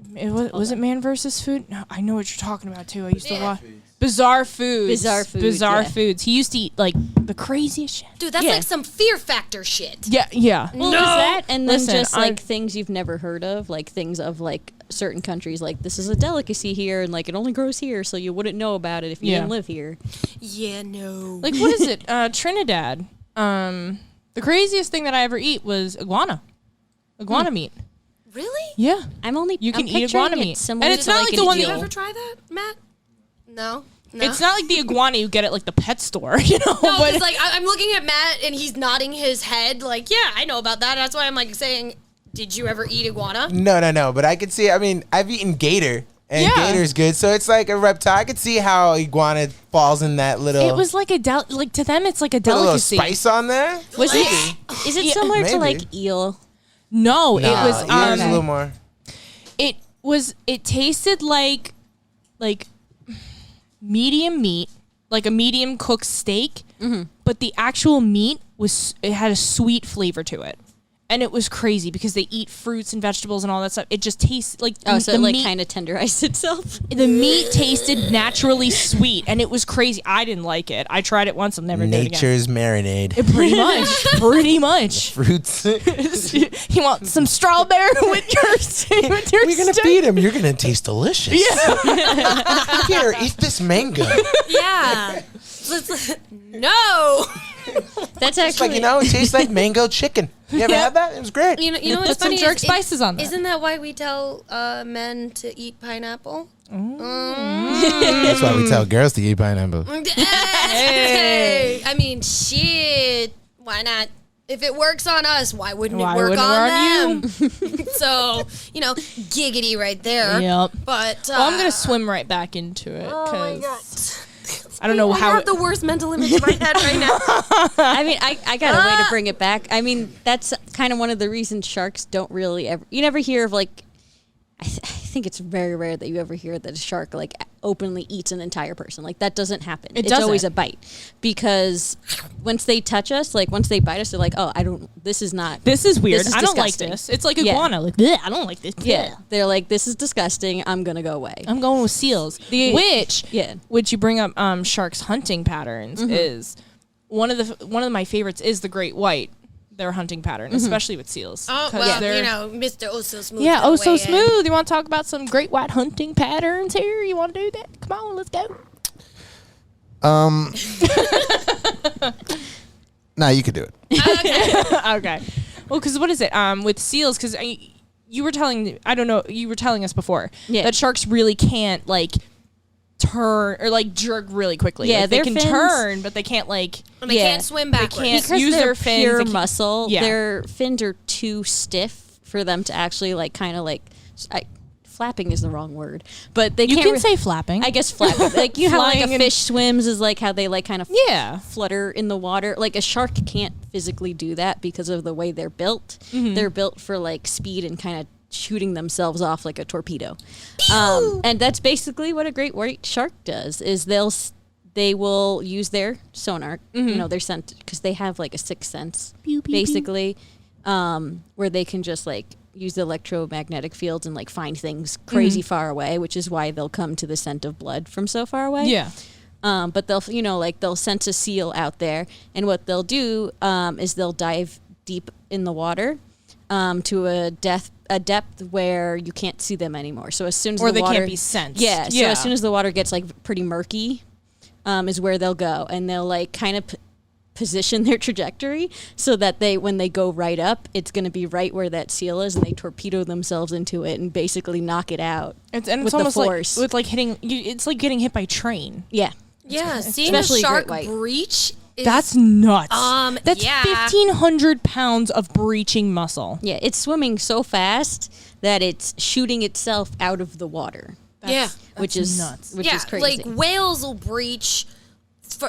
Was it Man vs. Food? No, I know what you're talking about too. I used to watch Bizarre Foods. Bizarre Foods. He used to eat like the craziest shit. Dude, that's like some Fear Factor shit. Yeah. Well, no. That and then just like things you've never heard of, like things of like certain countries, like this is a delicacy here, and like it only grows here, so you wouldn't know about it if you didn't live here. Yeah, no. Like what is it? Trinidad. The craziest thing that I ever eat was iguana meat. Really? Yeah. You can eat iguana meat. And it's not like the one Did you ever try that, Matt? No. It's not like the iguana you get at like the pet store, you know. No, because like I'm looking at Matt and he's nodding his head like, yeah, I know about that. That's why I'm like saying, did you ever eat iguana? No. But I could see. I mean, I've eaten gator, and gator's good. So it's like a reptile. I could see how iguana falls in that little. It was like like to them, it's like a put delicacy. A little spice on there. Was it? Is it similar to like eel? No, it was. It was a little more. It tasted like medium meat, like a medium cooked steak, but the actual meat it had a sweet flavor to it. And it was crazy because they eat fruits and vegetables and all that stuff. It just tastes like so it like kind of tenderized itself. The meat tasted naturally sweet, and it was crazy. I didn't like it. I tried it once. I'll never do it again. Nature's marinade. Pretty much. Fruits. You want some strawberry with your We're gonna feed him. You're gonna taste delicious. Yeah. Here, eat this mango. Yeah. No. That's It's actually like, it tastes like mango chicken. You ever had that? It was great. You know what's Put some funny? jerk spices on that. Isn't that why we tell men to eat pineapple? That's why we tell girls to eat pineapple. Hey. I mean, shit. Why not? If it works on us, why wouldn't it work on them? So, giggity right there. Yep. But I'm gonna swim right back into it. Oh my God. I don't know how. I have the worst mental image in my head right now. I mean, I got a way to bring it back. I mean, that's kind of one of the reasons sharks don't really ever. You never hear of like. I think it's very rare that you ever hear that a shark like openly eats an entire person. Like that doesn't happen. It's always a bite, because once they touch us, like once they bite us, they're like, oh, this is weird. This is disgusting. I don't like this. It's like iguana. Like, bleh, I don't like this. Yeah, they're like, this is disgusting. I'm gonna go away. I'm going with seals. Which you bring up sharks' hunting patterns is one of my favorites is the great white. Their hunting pattern, especially with seals. Oh, well, Mr. Oh So Smooth. Yeah, So Smooth. You want to talk about some great white hunting patterns here? You want to do that? Come on, let's go. No, you could do it. Okay. Well, because what is it? With seals, because you were telling us before that sharks really can't like turn or like jerk really quickly. Yeah, like, they can fins, turn, but they can't like. And they can't swim backwards. They can't because use they're their fins. pure muscle. Yeah. Their fins are too stiff for them to actually like kind of like. Flapping is the wrong word, but they you can't can say flapping. I guess flapping. Like you know how like a Flying fish swims is like how they like kind of Yeah. flutter in the water. Like a shark can't physically do that because of the way they're built. Mm-hmm. They're built for like speed and kind of shooting themselves off like a torpedo. And that's basically what a great white shark does. Is they will use their sonar, their scent, because they have like a sixth sense, basically, where they can just like use the electromagnetic fields and like find things crazy far away, which is why they'll come to the scent of blood from so far away. Yeah. But they'll sense a seal out there, and what they'll do is they'll dive deep in the water to a depth where you can't see them anymore. So as soon as they can't be sensed. Yeah. So as soon as the water gets like pretty murky, is where they'll go, and they'll like kind of position their trajectory so that when they go right up, it's going to be right where that seal is, and they torpedo themselves into it and basically knock it out. It's with almost the force. like with like hitting. It's like getting hit by a train. Yeah. Yeah, seeing a especially shark great white. breach is... That's nuts. That's yeah. 1,500 pounds of breaching muscle. Yeah, it's swimming so fast that it's shooting itself out of the water. Which is nuts. Which is crazy. Like whales will breach,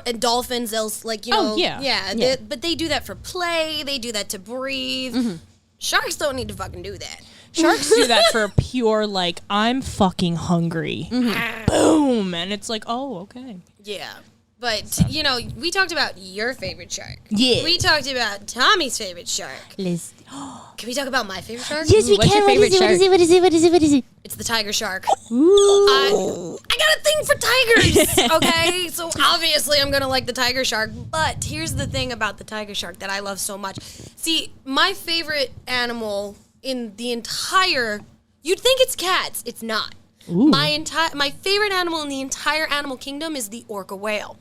and dolphins, they'll but they do that for play. They do that to breathe. Sharks don't need to fucking do that. Sharks do that for pure like I'm fucking hungry. boom, and it's like, oh, okay. Yeah. But, we talked about your favorite shark. Yeah. We talked about Tommy's favorite shark. Liz. Can we talk about my favorite shark? Yes, we What's can. your favorite shark? What is it? It's the tiger shark. Ooh. I got a thing for tigers, okay? So obviously I'm going to like the tiger shark. But here's the thing about the tiger shark that I love so much. See, my favorite animal in the entire... You'd think it's cats. It's not. My favorite animal in the entire animal kingdom is the orca whale.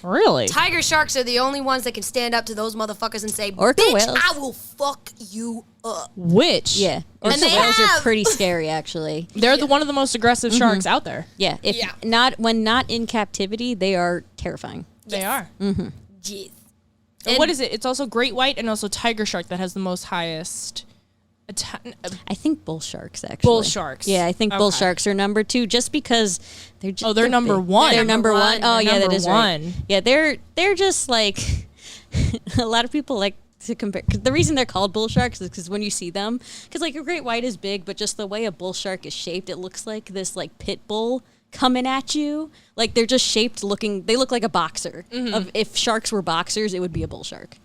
Really? Tiger sharks are the only ones that can stand up to those motherfuckers and say, Orca bitch, whales. I will fuck you up. Which? Yeah. And Orca they whales are have- pretty scary, actually. They're one of the most aggressive sharks out there. Yeah. When not in captivity, they are terrifying. They are. Jeez. And what is it? It's also great white and also tiger shark that has the most highest... I think bull sharks, actually. Bull sharks. Yeah, I think bull Okay. sharks are number 2 just because they're just... they're number big. one. They're number one. Oh, They're yeah, that number is right. one. Yeah, they're just like... a lot of people like to compare... 'cause the reason they're called bull sharks is because when you see them... Because, like, a great white is big, but just the way a bull shark is shaped, it looks like this, like, pit bull coming at you. Like, they're just shaped looking... They look like a boxer. If sharks were boxers, it would be a bull shark.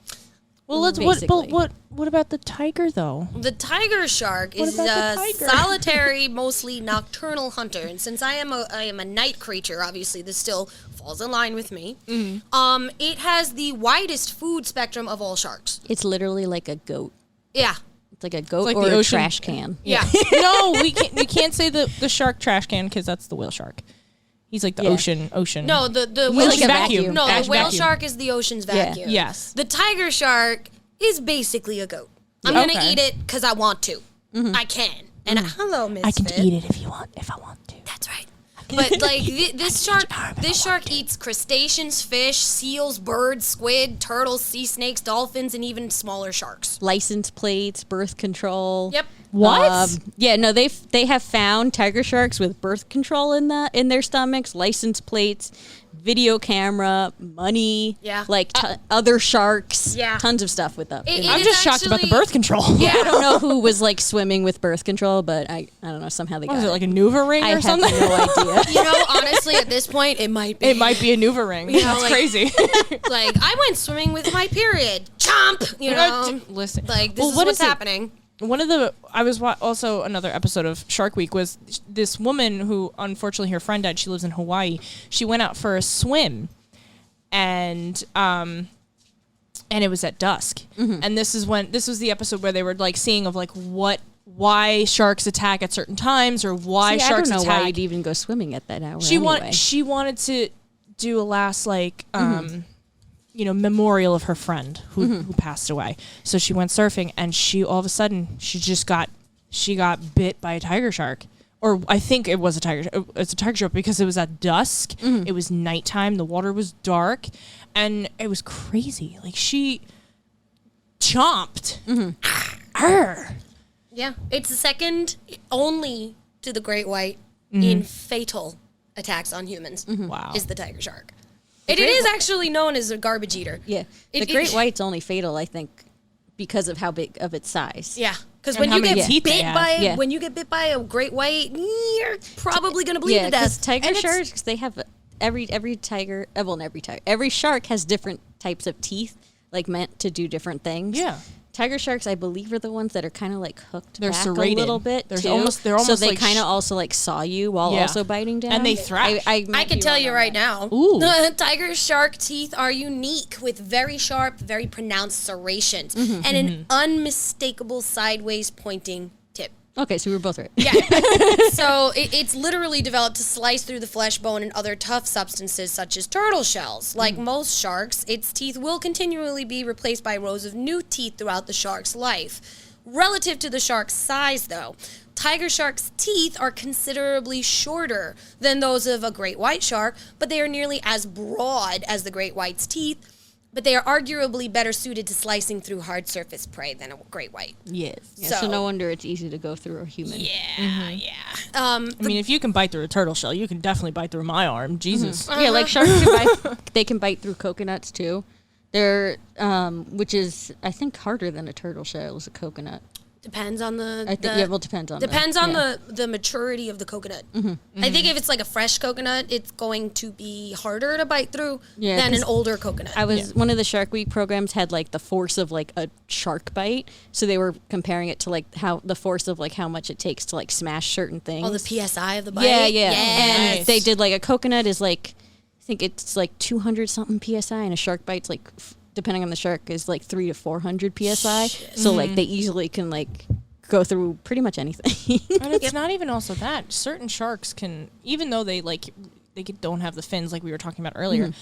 Well, basically. what about the tiger though? The tiger shark is about the a tiger? solitary, mostly nocturnal hunter, and since I am a night creature, obviously this still falls in line with me. It has the widest food spectrum of all sharks. It's literally like a goat. Yeah, It's like a goat like or the a ocean- trash can. yeah. No, we can't say the shark trash can because that's the whale shark. He's like the Yeah. ocean. No, the Like whale a vacuum. No, the Ash whale vacuum. shark is the ocean's Yeah. vacuum. Yes. The tiger shark is basically a goat. I'm Yeah. gonna Okay. eat it because I want to. I can. And hello, Miss I can Fit. eat it if I want to. That's right. But like this shark eats crustaceans, fish, seals, birds, squid, turtles, sea snakes, dolphins, and even smaller sharks. License plates, birth control. Yep. What? Yeah, no, they have found tiger sharks with birth control in their stomachs, license plates, video camera, money. Yeah. Like other sharks. Yeah. Tons of stuff with them. It I'm is just shocked about the actually- birth control. Yeah. I don't know who was like swimming with birth control, but I don't know, somehow they What got was it, it. like a Nuva ring I or have something? no idea. You know, honestly, at this point, it might be. It might be a Nuva ring. know, That's like- crazy. Like, I went swimming with my period. Chomp! You know? Listen. Like, this Well, is what what's is it? happening. One of the also another episode of Shark Week was this woman who unfortunately her friend died. She lives in Hawaii. She went out for a swim, and it was at dusk. And this was the episode where they were like seeing of like why sharks attack at certain times or why See, sharks I don't know attack. why you'd even go swimming at that hour. She anyway. she wanted to do a last memorial of her friend who passed away. So she went surfing and she all of a sudden she got bit by a tiger shark. Or I think it was a tiger. It's a tiger shark because it was at dusk. It was nighttime. The water was dark, and it was crazy. Like she chomped. Arr. Yeah. It's second only to the great white in fatal attacks on humans. Wow. Is the tiger shark. It is actually known as a garbage eater. Yeah. It- The great it- white's only fatal, I think, because of how big of its size. Yeah. Because And when how you many get teeth they bit have. by Yeah. when you get bit by a great white, you're probably gonna bleed to because death. tiger And it's- sharks, they have every tiger, every shark has different types of teeth, like meant to do different things. Yeah. Tiger sharks, I believe, are the ones that are kind of like hooked They're back serrated. a little bit. They're too. almost so they like kind of also like saw you while Yeah. also biting down. And they thrash. I might can be tell wrong you on right that. now. Ooh. The tiger shark teeth are unique with very sharp, very pronounced serrations and an unmistakable sideways pointing tip. Okay, so we were both right. Yeah. So it's literally developed to slice through the flesh, bone, and other tough substances such as turtle shells. Like most sharks, its teeth will continually be replaced by rows of new teeth throughout the shark's life. Relative to the shark's size, though, tiger shark's teeth are considerably shorter than those of a great white shark, but they are nearly as broad as the great white's teeth. But they are arguably better suited to slicing through hard surface prey than a great white. Yes. Yeah, So- so no wonder it's easy to go through a human. Yeah. I mean, if you can bite through a turtle shell, you can definitely bite through my arm. Jesus. Yeah, like sharks they can bite through coconuts too. They're which is I think harder than a turtle shell is a coconut. Depends on the. I think it will depend on. Depends on the maturity of the coconut. I think if it's like a fresh coconut, it's going to be harder to bite through than an older coconut. I was one of the Shark Week programs had like the force of like a shark bite, so they were comparing it to like how the force of like how much it takes to like smash certain things. Oh, the PSI of the bite. Yeah. Yes. And they did like a coconut is like, I think it's like 200 something PSI, and a shark bite's like, depending on the shark, is like 300 to 400 PSI. So like they easily can like go through pretty much anything. And it's not even also that. Certain sharks can, even though they don't have the fins like we were talking about earlier,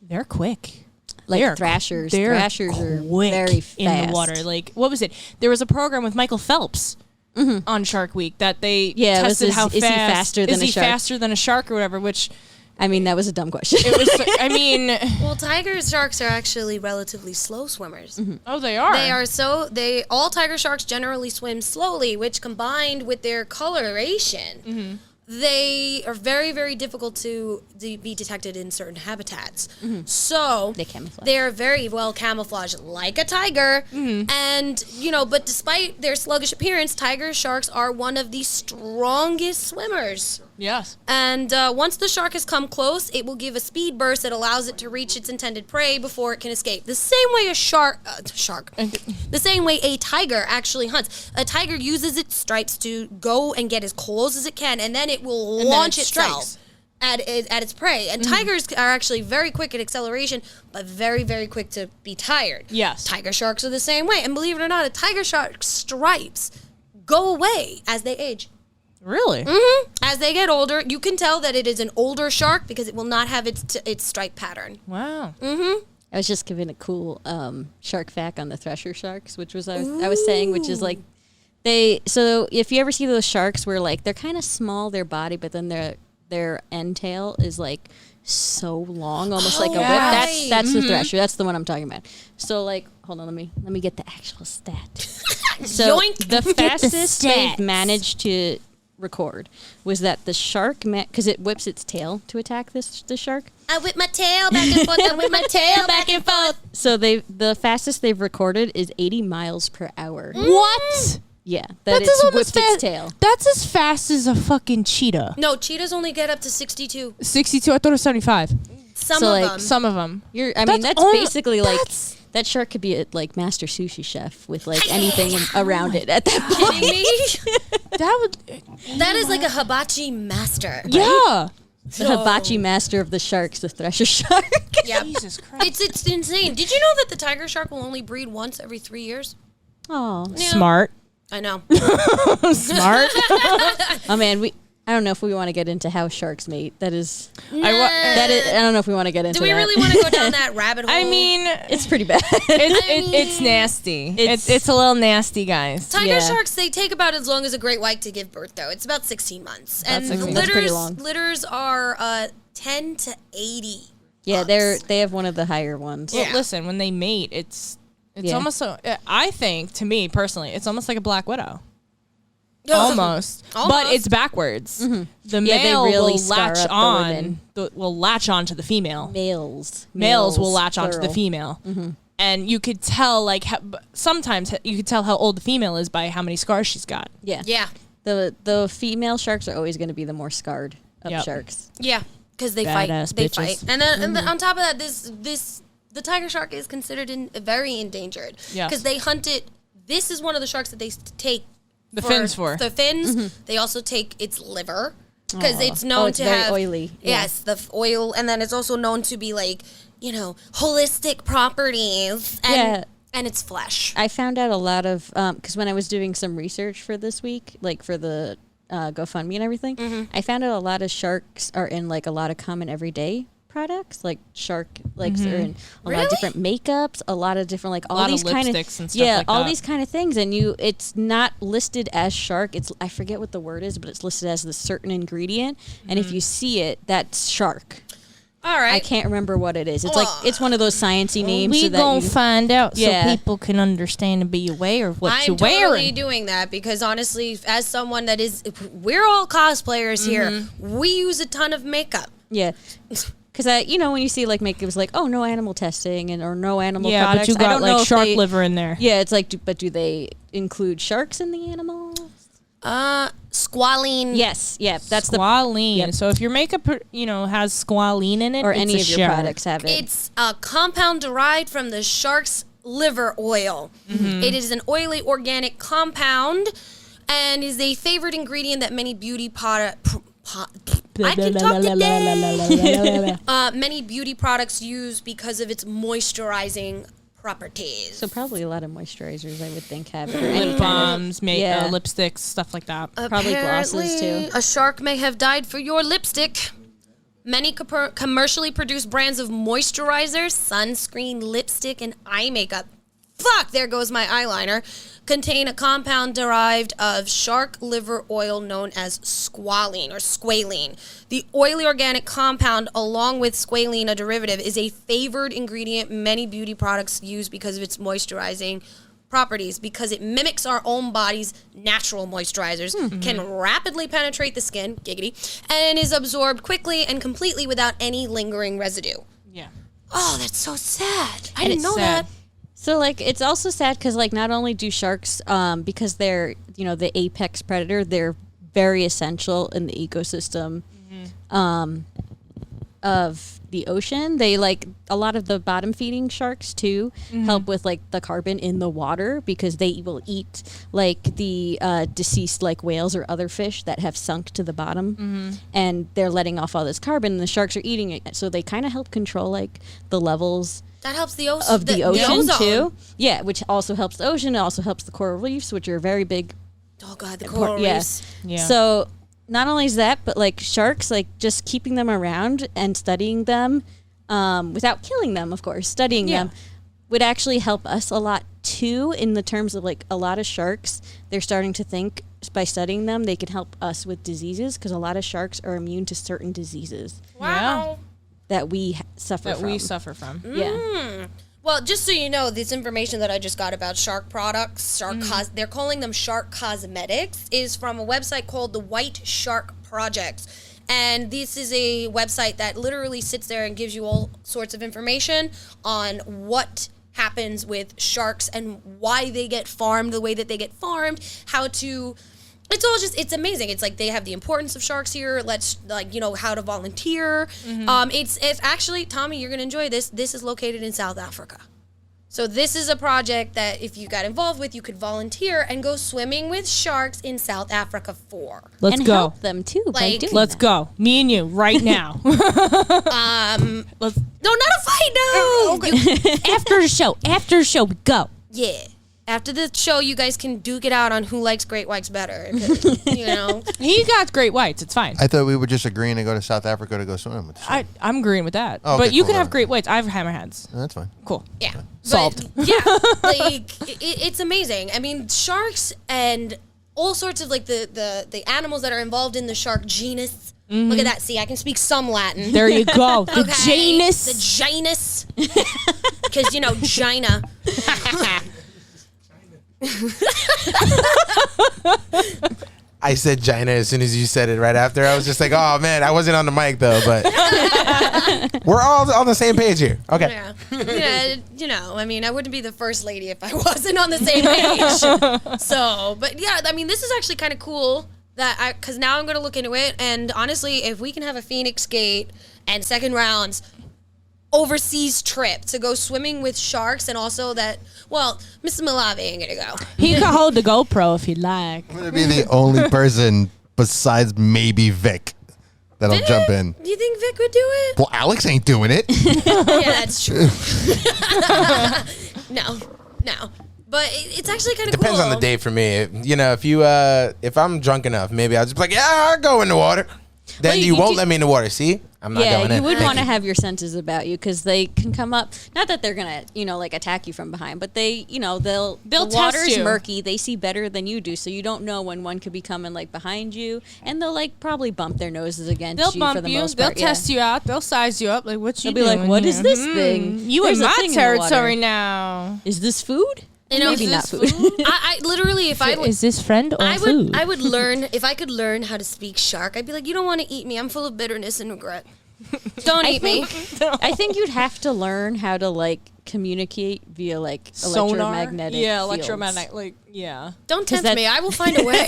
they're quick. Like they're thrashers. They're Thrashers are quick very fast in the water. Like, what was it? There was a program with Michael Phelps on Shark Week that they tested how fast. Is he faster than a shark? Faster than a shark or whatever? Which, I mean, that was a dumb question. it was. I mean, Well, tiger sharks are actually relatively slow swimmers. oh, they are. All tiger sharks generally swim slowly, which combined with their coloration, they are very, very difficult to be detected in certain habitats. So They camouflage. they're very well camouflaged, like a tiger. And but despite their sluggish appearance, tiger sharks are one of the strongest swimmers. Yes. And once the shark has come close, it will give a speed burst that allows it to reach its intended prey before it can escape. The same way the same way a tiger actually hunts. A tiger uses its stripes to go and get as close as it can, and then it will launch itself at its prey. And tigers are actually very quick at acceleration, but very, very quick to be tired. Yes. Tiger sharks are the same way. And believe it or not, a tiger shark's stripes go away as they age. Really? As they get older, you can tell that it is an older shark because it will not have its stripe pattern. Wow. I was just giving a cool shark fact on the thresher sharks, which was I was saying, which is like so if you ever see those sharks where like they're kind of small, their body, but then their end tail is like so long, almost like a whip. That's the thresher. That's the one I'm talking about. So like, hold on, let me get the actual stat. So Yoink. the fastest they've stats. managed to record was that the shark because it whips its tail to attack the shark. I whip my tail back and forth. I whip my tail back and forth. So the fastest they've recorded is 80 miles per hour. What? Yeah, That's it's almost whipped its tail. That's as fast as a fucking cheetah. No, cheetahs only get up to 62. 62. I thought it was 75. Some So, of like, them. Some of them. That's basically like that shark could be a like master sushi chef with like anything around it at that point. Kidding me? That That is like a hibachi master. Yeah. The hibachi master of the sharks, the thresher shark. Yep. Jesus Christ. It's insane. Did you know that the tiger shark will only breed once every 3 years? Oh, Yeah. Smart. I know. Smart. oh man, I don't know if we want to get into how sharks mate. That is, I don't know if we want to get into Do we that. really want to go down that rabbit hole? I mean, It's pretty bad. it's nasty. It's a little nasty, guys. Tiger Yeah. sharks, they take about as long as a great white to give birth, though. It's about 16 months. And 16 That's pretty long. litters are 10 to 80. Yeah, months. they have one of the higher ones. Well, Yeah. listen, when they mate, it's Yeah. almost so. I think, to me personally, it's almost like a black widow. Yeah. Almost. But it's backwards. The Yeah, they male really will scar latch up the on. women. Will latch on to the female. Males Males will latch onto the plural. female. And you could tell, like, sometimes you could tell how old the female is by how many scars she's got. Yeah. Yeah. The female sharks are always going to be the more scarred of Yep. sharks. Yeah. Because they fight. Badass They bitches. fight. And then on top of that, the tiger shark is considered very endangered. Yes. Because they hunt it. This is one of the sharks that they take The fins for. The fins. They also take its liver. Because it's known it's to very have oily. Yeah. Yes, the oil, and then it's also known to be like, holistic properties. And, and its flesh. I found out a lot of because when I was doing some research for this week, like for the GoFundMe and everything, I found out a lot of sharks are in like a lot of common everyday products, like shark, like are in a lot of different makeups, a lot of different like all lot of these kind of lipsticks and stuff like all that. these kind of things, and it's not listed as shark. It's I forget what the word is, but it's listed as the certain ingredient, and if you see it, that's shark. All right. I can't remember what it is. It's like it's one of those sciencey names. We so that gonna you, find out Yeah. so people can understand and be aware of what I'm you're totally wearing. doing that because honestly, as someone that is, we're all cosplayers here. We use a ton of makeup. yeah. Because when you see like it was like, oh, no animal testing or no animal Yeah, products. but you I got don't know like if shark they- liver in there. Yeah, it's like, but do they include sharks in the animals? Squalene. Yes, yeah, that's squalene. Yep. So if your makeup, has squalene in it, or it's any a of your shark. products have it. It's a compound derived from the shark's liver oil. It is an oily organic compound and is a favored ingredient that many beauty I can talk today. Many beauty products use because of its moisturizing properties. So probably a lot of moisturizers, I would think, have it. Or any Lip kind balms, of, yeah. lipsticks, stuff like that. Probably glosses, too. A shark may have died for your lipstick. Many commercially produced brands of moisturizer, sunscreen, lipstick, and eye makeup. Fuck, there goes my eyeliner. Contain a compound derived of shark liver oil known as squalene or squalene. The oily organic compound, along with squalene, a derivative, is a favored ingredient many beauty products use because of its moisturizing properties, because it mimics our own body's natural moisturizers, can rapidly penetrate the skin, giggity, and is absorbed quickly and completely without any lingering residue. Yeah. Oh, that's so sad. I And didn't it's know sad. that. So, like, it's also sad because, like, not only do sharks, because they're, the apex predator, they're very essential in the ecosystem of the ocean. They, like, a lot of the bottom-feeding sharks, too, help with, like, the carbon in the water because they will eat, like, the deceased, like, whales or other fish that have sunk to the bottom. And they're letting off all this carbon, and the sharks are eating it. So they kind of help control, like, the levels That helps the ocean. of the ocean ozone. too. Yeah, which also helps the ocean. It also helps the coral reefs, which are very big. Oh god, the coral Yeah. reefs. Yeah. So not only is that, but like sharks, like just keeping them around and studying them, without killing them, of course, studying them would actually help us a lot too. In the terms of like a lot of sharks, they're starting to think by studying them, they can help us with diseases because a lot of sharks are immune to certain diseases Wow. that we suffer That from. we suffer from. Yeah. Well, just so you know, this information that I just got about shark products, they're calling them shark cosmetics, is from a website called the White Shark Project. And this is a website that literally sits there and gives you all sorts of information on what happens with sharks and why they get farmed the way that they get farmed, how to... It's amazing. It's like they have the importance of sharks here. How to volunteer. It's actually, Tommy, you're going to enjoy this. This is located in South Africa. So this is a project that if you got involved with, you could volunteer and go swimming with sharks in South Africa for. Let's and go. help them too by Like- doing Let's that. go. Me and you right now. No, not a fight, no! After the show, we go. Yeah. After the show, you guys can duke it out on who likes great whites better. You know? He got great whites. It's fine. I thought we were just agreeing to go to South Africa to go swim with the shark. I'm agreeing with that. Oh, okay, but you cool, can have then. great whites. I have hammerheads. That's fine. Cool. Yeah. Salt. But, yeah. Like, it's amazing. I mean, sharks and all sorts of, like, the animals that are involved in the shark genus. Look at that. See, I can speak some Latin. There you go. The Okay? Janus. The genus. Because, Gina. I said Gina as soon as you said it right after. I was just like, oh man, I wasn't on the mic though, but we're all on the same page here. Okay. Yeah. I mean, I wouldn't be the first lady if I wasn't on the same page. So, but yeah, I mean, this is actually kind of cool because now I'm going to look into it. And honestly, if we can have a Phoenix Gate and second rounds overseas trip to go swimming with sharks and also that, well, Mr. Malave ain't going to go. He can hold the GoPro if he'd like. I'm gonna be the only person besides maybe Vic that'll jump in. Do you think Vic would do it? Well, Alex ain't doing it. Yeah, that's true. No. But it's actually kind of cool. Depends on the day for me. If I'm drunk enough, maybe I'll just be like, yeah, I'll go in the water. Then Well, you you won't do- let me in the water. See, I'm not going Yeah, in. you would Thank want to you. have your senses about you because they can come up. Not that they're gonna, like attack you from behind, but they, they'll They'll the test water's you. murky. They see better than you do, so you don't know when one could be coming like behind you, and they'll like probably bump their noses against They'll you bump for the you. most They'll part. test you out. They'll size you up. Like, what you They'll be like, doing "What here? is this thing? You There's in a my thing in the water." territory now. Is this food? Maybe is not this food. I literally, if I would, Is this friend or food? I would learn, if I could learn how to speak shark, I'd be like, you don't want to eat me. I'm full of bitterness and regret. Don't eat me. I think you'd have to learn how to like communicate via like electromagnetic. Yeah, fields. electromagnetic. Like, yeah. Don't tempt me. I will find a way.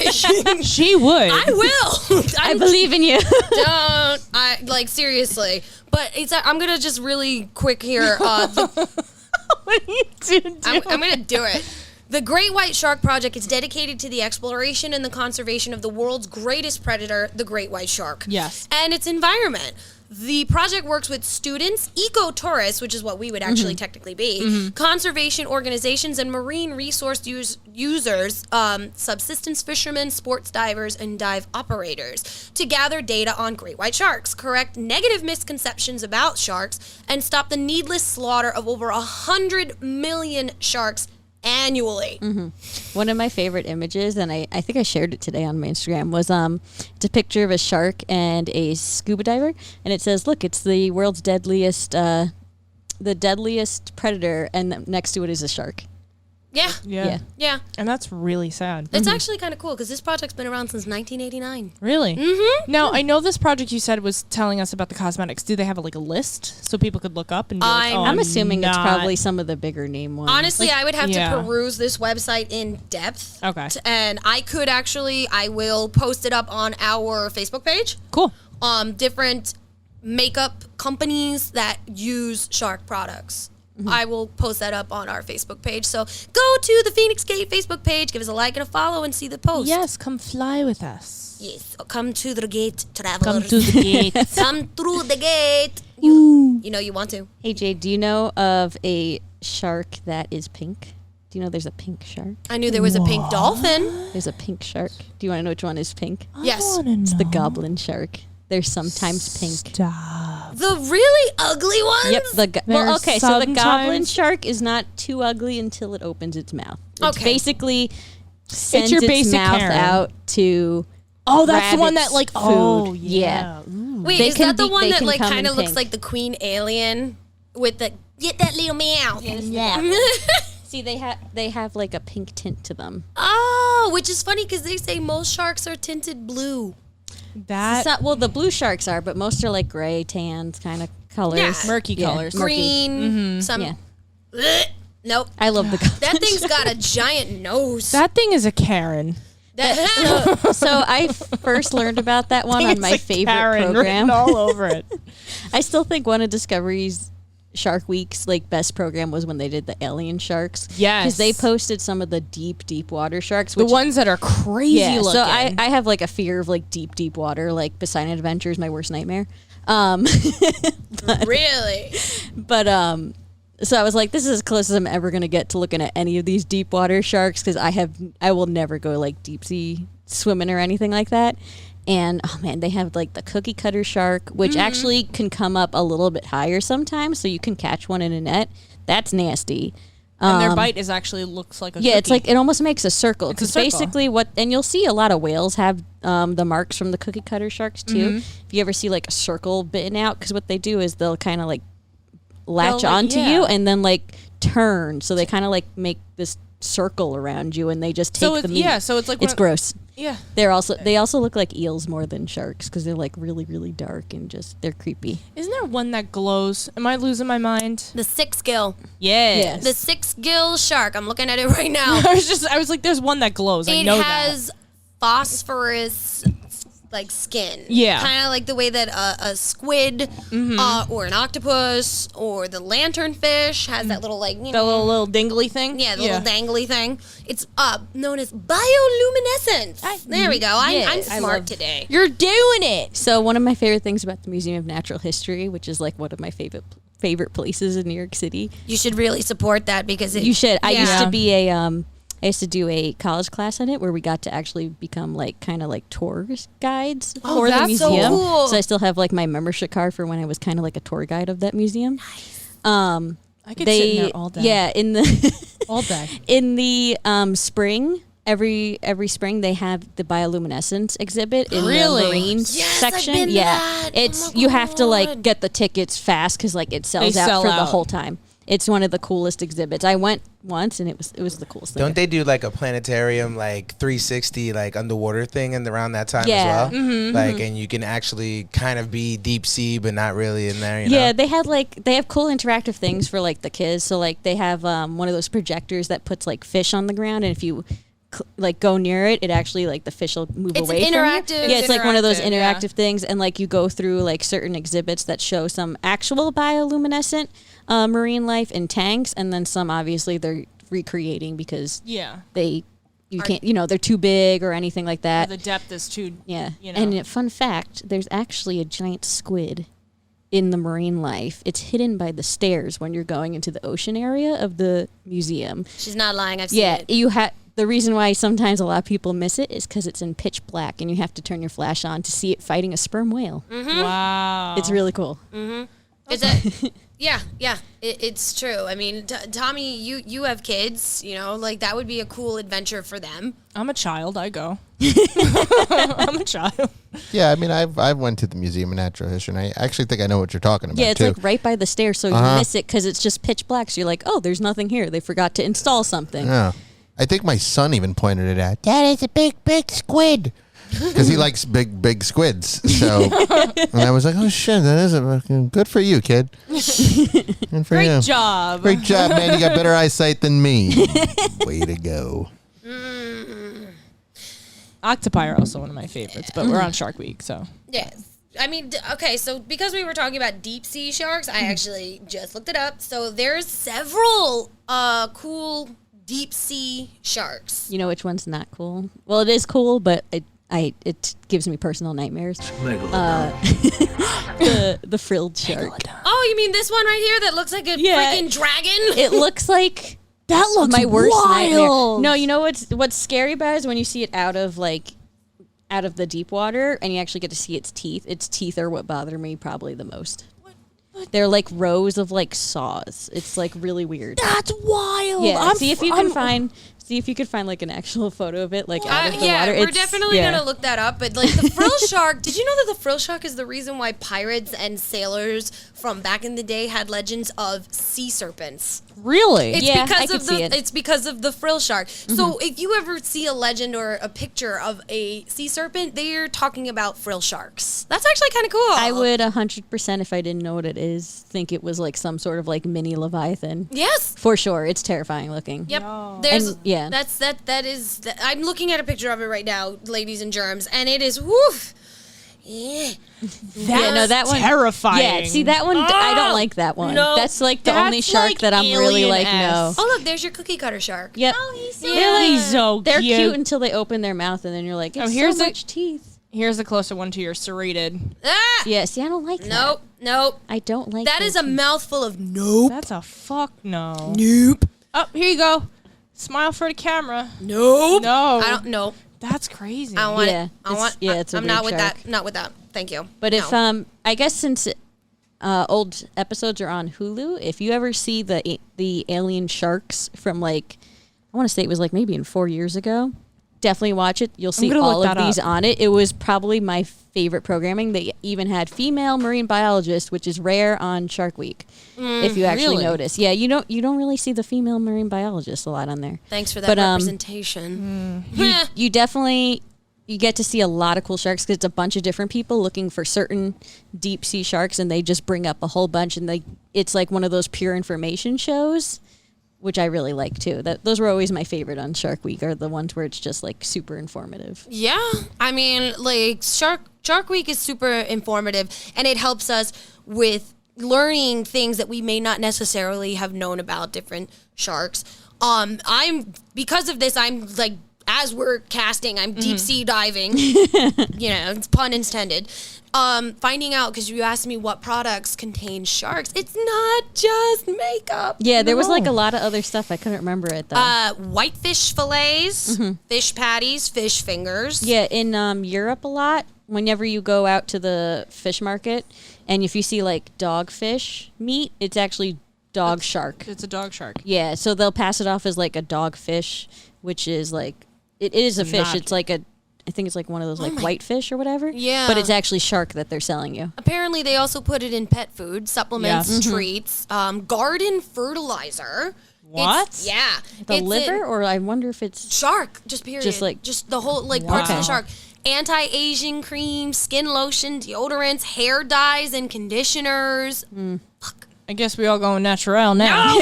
She would. I will. I believe in you. Don't. I like seriously. But I'm gonna just really quick here. What are you doing? I'm gonna do it. The Great White Shark Project is dedicated to the exploration and the conservation of the world's greatest predator, the great white shark. Yes. And its environment. The project works with students, eco-tourists, which is what we would actually technically be, conservation organizations, and marine resource users, subsistence fishermen, sports divers, and dive operators to gather data on great white sharks, correct negative misconceptions about sharks, and stop the needless slaughter of over 100 million sharks annually. One of my favorite images, and I think I shared it today on my Instagram, was it's a picture of a shark and a scuba diver, and it says, "Look, it's the world's deadliest, the deadliest predator," and next to it is a shark. Yeah. Yeah. Yeah. And that's really sad. It's actually kind of cool because this project's been around since 1989. Really? Mm-hmm. Now, I know this project you said was telling us about the cosmetics. Do they have like a list so people could look up and be like, oh, I'm assuming it's not- probably some of the bigger name ones. Honestly, I would have yeah. to peruse this website in depth. Okay. And I will post it up on our Facebook page. Cool. Different makeup companies that use shark products. I will post that up on our Facebook page. So go to the Feinics Gate Facebook page, give us a like and a follow, and see the post. Yes, come fly with us. Yes. Come to the gate, travelers. Come to the gate. Come through the gate. You know you want to. Hey Jade, do you know of a shark that is pink? Do you know there's a pink shark? I knew there was a pink dolphin. There's a pink shark. Do you want to know which one is pink? Yes. It's the goblin shark. They're sometimes pink. Stop. The really ugly ones? Yep. Well, okay, so the goblin sometimes- shark is not too ugly until it opens its mouth. It's Okay. basically sends your its basic mouth Karen. out to Oh, that's the grab one its that like, food. oh, Yeah. Ooh. Wait, They is can that the be- one they that can like come kind of in looks pink. like the queen alien with the get that little meow? See, they have like a pink tint to them. Oh, which is funny because they say most sharks are tinted blue. That Well, the blue sharks are, but most are like gray, tans kind of colors. Yeah. murky Yeah, colors. murky. Green, some. Yeah. Blech. Nope. I love the goblin. That thing's got a giant nose. That thing is a Karen. So I first learned about that one on It's my a favorite Karen program. written all over it. I still think one of Discovery's Shark Week's like best program was when they did the alien sharks. Yes. because they posted some of the deep water sharks. The Which, ones that are crazy yeah. looking. So I have like a fear of like deep water. Like Poseidon Adventure is my worst nightmare. Really? But so I was like, this is as close as I'm ever gonna get to looking at any of these deep water sharks because I will never go like deep sea swimming or anything like that. And oh man, they have like the cookie cutter shark, which actually can come up a little bit higher sometimes, so you can catch one in a net. That's nasty. and their bite is actually looks like a Yeah, it's cookie. like it almost makes a circle It's a because circle. basically and you'll see a lot of whales have the marks from the cookie cutter sharks too. If you ever see like a circle bitten out, because what they do is they'll kind of like latch They'll, like, onto yeah. you and then like turn, so they kind of like make this circle around you and they just take So the it's- meat. yeah, so it's like it's when- gross. yeah. They also look like eels more than sharks because they're like really dark and just they're creepy. Isn't there one that glows? Am I losing my mind? The 6-gill. Yes. The 6-gill shark. I'm looking at it right now. I was like, there's one that glows. I It know has phosphorus like skin. Yeah. Kind of like the way that a squid or an octopus or the lanternfish has that little like, you that. The know, little dingly thing. yeah, the little dangly thing. It's known as bioluminescence. There we go. I'm Yes. I smart love- today. You're doing it. So one of my favorite things about the Museum of Natural History, which is like one of my favorite places in New York City. You should really support that because it, You should. I used Yeah. to be I used to do a college class on it where we got to actually become like kind of like tour guides for the that's so museum. cool. So I still have like my membership card for when I was kind of like a tour guide of that museum. Nice. I could sit in there all day. Yeah, in the All day. in the spring. Every spring they have the bioluminescence exhibit in Really? the marine Yes, I've section. been to Yeah, that. it's Oh my you have to like God. get the tickets fast because like it sells They out sell for the out. whole time. it's one of the coolest exhibits. I went once and it was the coolest thing. Don't they do like a planetarium, like 360, like underwater thing, and around that time Yeah. as well? Like, and you can actually kind of be deep sea, but not really in there. You Yeah, know? they have cool interactive things for like the kids. So like they have one of those projectors that puts like fish on the ground, and if you like go near it, it actually like the fish will move It's away interactive. from you. Yeah, it's like one of those interactive, yeah. interactive things, and like you go through like certain exhibits that show some actual bioluminescent marine life in tanks, and then some obviously they're recreating because you can't, they're too big or anything like that. The depth is too. Yeah. You know. And a fun fact, there's actually a giant squid in the marine life. It's hidden by the stairs when you're going into the ocean area of the museum. She's not lying. I've seen Yeah, it. the reason why sometimes a lot of people miss it is because it's in pitch black and you have to turn your flash on to see it fighting a sperm whale. Wow. It's really cool. Is it? Yeah. It's true. I mean, Tommy, you have kids. Like that would be a cool adventure for them. I'm a child. I go. I'm a child. Yeah, I mean, I went to the Museum of Natural History, and I actually think I know what you're talking about, Yeah, it's too. like right by the stairs, so you miss it because it's just pitch black. So you're like, oh, there's nothing here. They forgot to install something. Yeah. I think my son even pointed it out. Dad, it's a big squid. Because he likes big squids. So, and I was like, oh, shit, that is good for you, kid. Good for you. Great job. Great job, man. You got better eyesight than me. Way to go. Octopi are also one of my favorites, but we're on Shark Week, so. Yes. I mean, okay, so because we were talking about deep sea sharks, I actually just looked it up. So there's several cool deep sea sharks. You know which one's not cool? Well, it is cool, but it gives me personal nightmares. The frilled shark. Oh, you mean this one right here that looks like a freaking dragon? It looks like That looks my worst nightmare. wild. No, you know what's scary about it is when you see it out of the deep water and you actually get to see its teeth. Its teeth are what bother me probably the most. They're like rows of like saws. It's like really weird. That's wild. Yeah, see if you can find like an actual photo of it like out of the water. We're definitely gonna look that up. But like the frill shark, did you know that the frill shark is the reason why pirates and sailors from back in the day had legends of sea serpents? Really? It's Yeah, because I could of see it. It's because of the frill shark. So if you ever see a legend or a picture of a sea serpent, they're talking about frill sharks. That's actually kind of cool. I would 100%, if I didn't know what it is, think it was like some sort of like mini Leviathan. Yes. For sure. It's terrifying looking. Yep. There's And, yeah. that is I'm looking at a picture of it right now, ladies and germs, and it is woof. Yeah. That one terrifying. Yeah, see that one I don't like that one. No. That's like the only That's shark like that I'm really like no. alien-esque. Oh look, there's your cookie cutter shark. Yep. They're so They're cute. cute until they open their mouth and then you're like, it's here's so a- much teeth. Here's a closer one to your serrated. Ah! Yeah, see I don't like that. Nope. I don't like That is a those. mouthful of nope. That's a fuck no. Nope. Oh, here you go. Smile for the camera. Nope. No. I don't know. That's crazy. I don't want Yeah, it. I want it's a I'm weird not with shark. that. Not with that. Thank you. But if No. I guess since old episodes are on Hulu, if you ever see the alien sharks from like I want to say it was like maybe in 4 years ago, definitely watch it. You'll see gonna all look of that these up. on it. It was probably my favorite programming. They even had female marine biologists, which is rare on Shark Week. If you actually really? notice, yeah, you don't really see the female marine biologists a lot on there. Thanks for that But, representation. You definitely you get to see a lot of cool sharks because it's a bunch of different people looking for certain deep sea sharks, and they just bring up a whole bunch, and it's like one of those pure information shows, which I really like too. Those were always my favorite on Shark Week, are the ones where it's just like super informative. Yeah, I mean, like Shark Week is super informative, and it helps us with learning things that we may not necessarily have known about different sharks. Because of this, I'm like, as we're casting, I'm deep sea diving. It's pun intended. Finding out, because you asked me what products contain sharks. It's not just makeup. Yeah, there was like a lot of other stuff. I couldn't remember it though. Whitefish fillets, fish patties, fish fingers. Yeah, in Europe a lot. Whenever you go out to the fish market, and if you see like dogfish meat, it's actually dog shark. It's a dog shark. Yeah, so they'll pass it off as like a dog fish, which is like it is a fish. Not- It's like a I think it's like one of those like whitefish or whatever. Yeah. But it's actually shark that they're selling you. Apparently, they also put it in pet food, supplements, treats, garden fertilizer. What? Yeah. The It's liver, in- or I wonder if it's Shark, just period. Just the whole, like, parts of the Wow. shark. Anti-aging cream, skin lotion, deodorants, hair dyes, and conditioners. Fuck. I guess we all going natural now.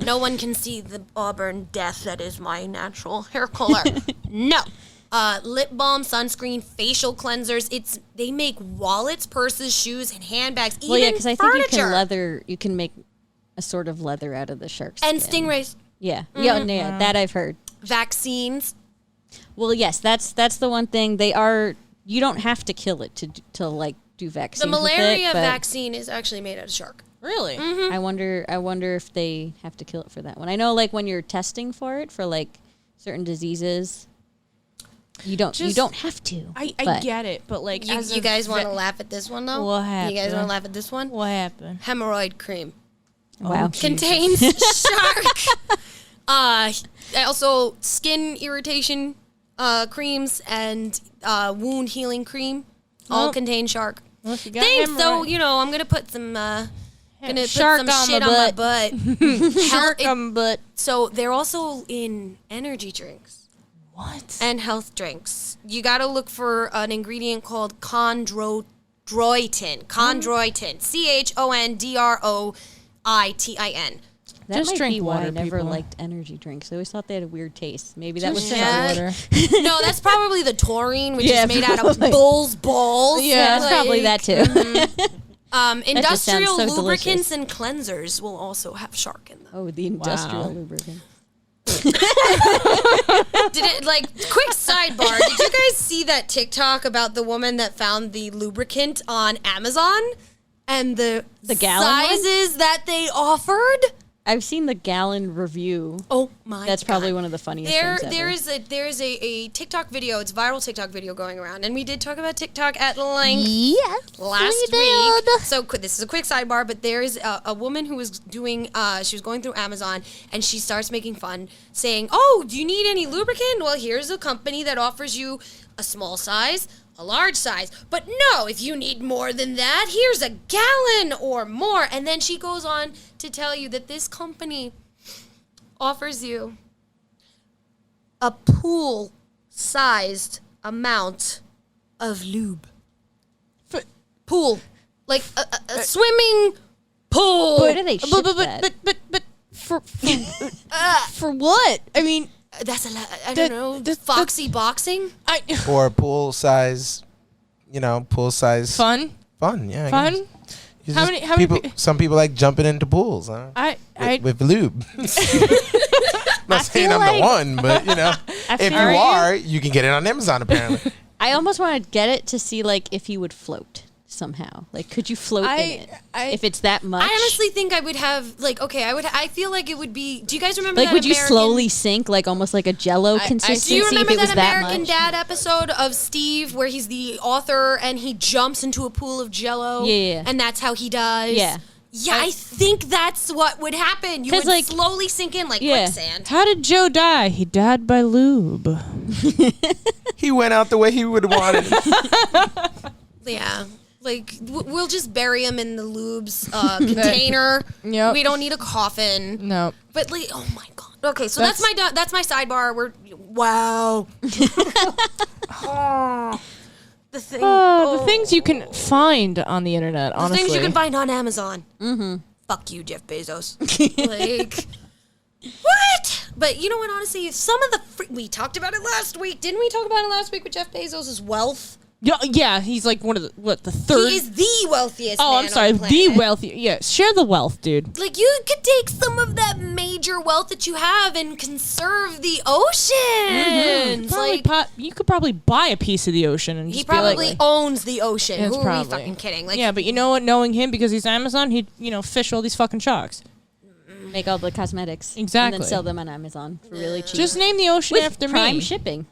No one can see the auburn death that is my natural hair color. No. Lip balm, sunscreen, facial cleansers. They make wallets, purses, shoes, and handbags. Even well, yeah, because I think furniture. you can make a sort of leather out of the shark skin. And stingrays. Yeah, yeah, that I've heard. Vaccines. Well, yes, that's the one thing. You don't have to kill it to like do vaccines. The malaria with it, but vaccine is actually made out of shark. Really? I wonder if they have to kill it for that one. I know, like when you're testing for it for like certain diseases, you don't have to. I but- get it, but like, You guys want to laugh at this one, though? What You guys happened? want to laugh at this one? What happened? Hemorrhoid cream. Wow. Contains shark. Also, skin irritation creams and wound healing cream all Oh. contain shark. Well, if you got Thanks. So, hemorrhoid- I'm going to put some... shark put some on shit my on my butt. Shark on butt. So they're also in energy drinks. What? And health drinks. You got to look for an ingredient called chondroitin. Chondroitin. CHONDROITIN. That Just might drink be why I water, never people. liked energy drinks. I always thought they had a weird taste. Maybe that was Just Yeah. water. No, that's probably the taurine, which Yeah, is made out of probably. bull's balls. Yeah, That's probably that too. Industrial sounds so lubricants delicious. and cleansers will also have shark in them. Oh, the industrial Wow. lubricant. Quick sidebar. Did you guys see that TikTok about the woman that found the lubricant on Amazon and the gallon one? sizes that they offered? I've seen the gallon review. Oh my! That's probably God. one of the funniest things ever. There is a TikTok video. It's a viral TikTok video going around, and we did talk about TikTok at length last week. So this is a quick sidebar, but there is a woman who was doing. She was going through Amazon, and she starts making fun, saying, "Oh, do you need any lubricant? Well, here's a company that offers you a small size." A large size, but no, if you need more than that, here's a gallon or more. And then she goes on to tell you that this company offers you a pool-sized amount of lube. Pool. Like a swimming pool. Where do they ship that? But for what? I mean, That's a lot. I don't know. Foxy boxing? Or pool size, pool size fun. Yeah. I Fun? guess. It's How just many- how many people? pe- Some people like jumping into pools. Huh? with lube. Not saying feel I'm the like- one, but if feel you like- are, you can get it on Amazon apparently. I almost want to get it to see like if you would float somehow. Like, could you float in it? If it's that much. I honestly think I would have, I feel like it would be, do you guys remember like, that would you American- slowly sink, like almost like a Jello consistency? Do you remember if it was that American much? Dad episode of Steve where he's the author and he jumps into a pool of Jello? Yeah. And that's how he dies? Yeah. Yeah, I think that's what would happen. You 'Cause, would like- slowly sink in like Yeah. quicksand. How did Joe die? He died by lube. He went out the way he would have wanted. Yeah. Like, we'll just bury him in the lube's container. Yep. We don't need a coffin. No. But, like, oh my God. Okay, so that's my sidebar. Wow. The thing. The things you can find on the internet, The honestly. things you can find on Amazon. Mm-hmm. Fuck you, Jeff Bezos. Like, what? But you know what, honestly, some of the... we talked about it last week. Didn't we talk about it last week with Jeff Bezos' wealth? Yeah, he's like one of the third. He is the wealthiest man I'm sorry, on the the planet. wealthy. Yeah, share the wealth, dude. Like, you could take some of that major wealth that you have and conserve the oceans. Probably Like, you could probably buy a piece of the ocean and he just be like, probably owns the ocean. It's Who are we probably- fucking kidding? Like, yeah, but you know what? Knowing him because he's Amazon, he'd fish all these fucking sharks. Make all the cosmetics. And Exactly. then sell them on Amazon for really cheap. Just name the ocean with after Prime me. shipping.